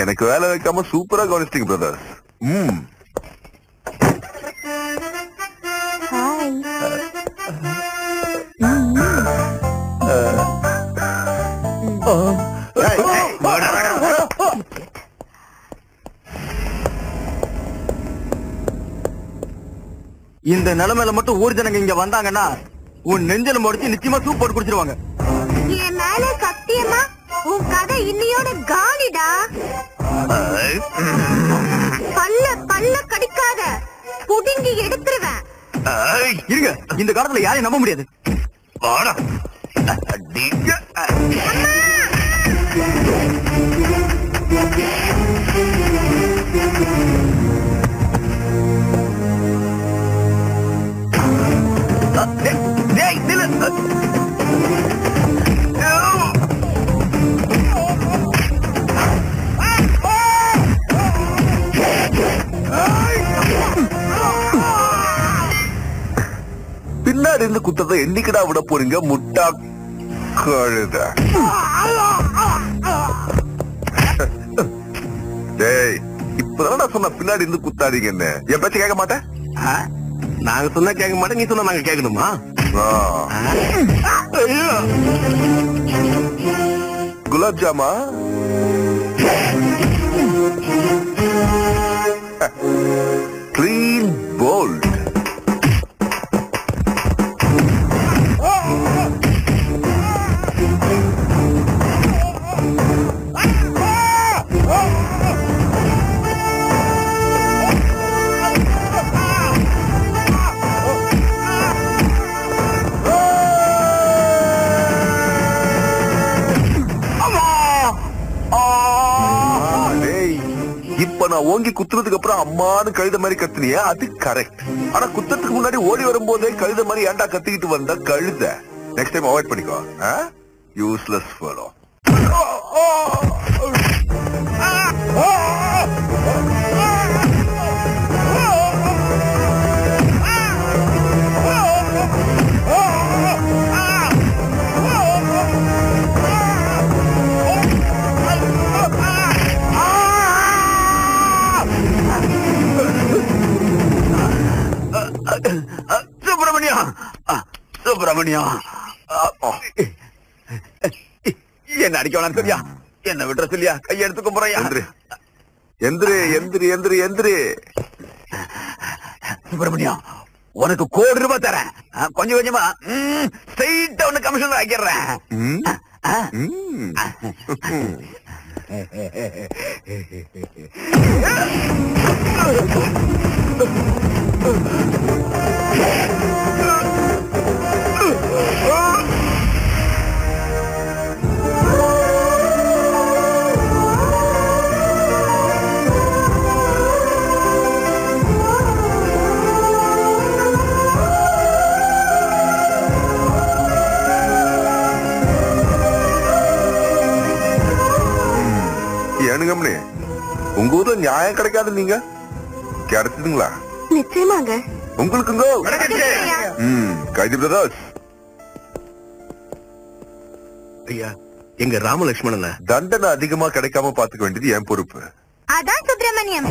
எனக்கு வேலை வைக்காம சூப்பரா கவனிச்சிட்டீங்க பிரதர்ஸ். இந்த நிலைமையில மட்டும் ஊர் ஜனங்க இங்க வந்தாங்கன்னா உன் நெஞ்சல முடிச்சு நிச்சயமா சூப் போட்டு குடிச்சிருவாங்க. என் மேல சத்தியமா உன் கதை இன்னையோட காலிடா. பல்ல கடிக்காத, புடுங்கி எடுத்துருவேன். இருங்க, இந்த காலத்துல யாரையும் நம்ப முடியாது. பின்னாடி பின்னாடி இருந்து குத்தத்தை என்னைக்குடா விட போறீங்க முட்டா கழுத? டேய், இப்பதான் சொன்ன பின்னாடி இருந்து குத்தாதீங்கன்னு. என் பேச்சு கேட்க மாட்டேன். நாங்க சொன்னா கேட்க மாட்டேன், நீ சொன்னா நாங்க கேட்கணுமா? குலாப் ஜாமா clean bold. இப்ப நான் ஓங்கி குத்துறதுக்கு அப்புறம் அம்மானு கழுத மாதிரி கத்துனியா, அது கரெக்ட். ஆனா குத்தத்துக்கு முன்னாடி ஓடி வரும்போதே கழுத மாதிரி ஏன்டா கத்திக்கிட்டு வந்த கழுத? நெக்ஸ்ட் டைம் அவாய்ட் பண்ணிக்கோ. Useless fellow. சுப்பிரமணியம், என்ன அடிக்க வேணாம் சொல்லியா? என்ன விட்டுற சொல்லியா? கையெடுத்து கும்புறையா? எந்திரி எந்திரி எந்திரி எந்திரி. சுப்பிரமணியம், உனக்கு ₹1,00,00,000 தரேன். கொஞ்சம் கொஞ்சமா ஸ்ட்ரெயிட்டா உனக்கு கமிஷனர் ஆக்கிடுறேன். ஏனுங்கம்னே, உங்க ஊர்ல நியாயம் கிடைக்காது, நீங்க கிடைச்சதுங்களா? நிச்சயமாங்க. உங்களுக்குங்க கைதி பிரதர்ஸ். ஐயா, எங்க ராமலட்சுமணன் தண்டனை அதிகமா கிடைக்காம பாத்துக்க வேண்டியது என் பொறுப்பு. அதான் சுப்பிரமணியம்.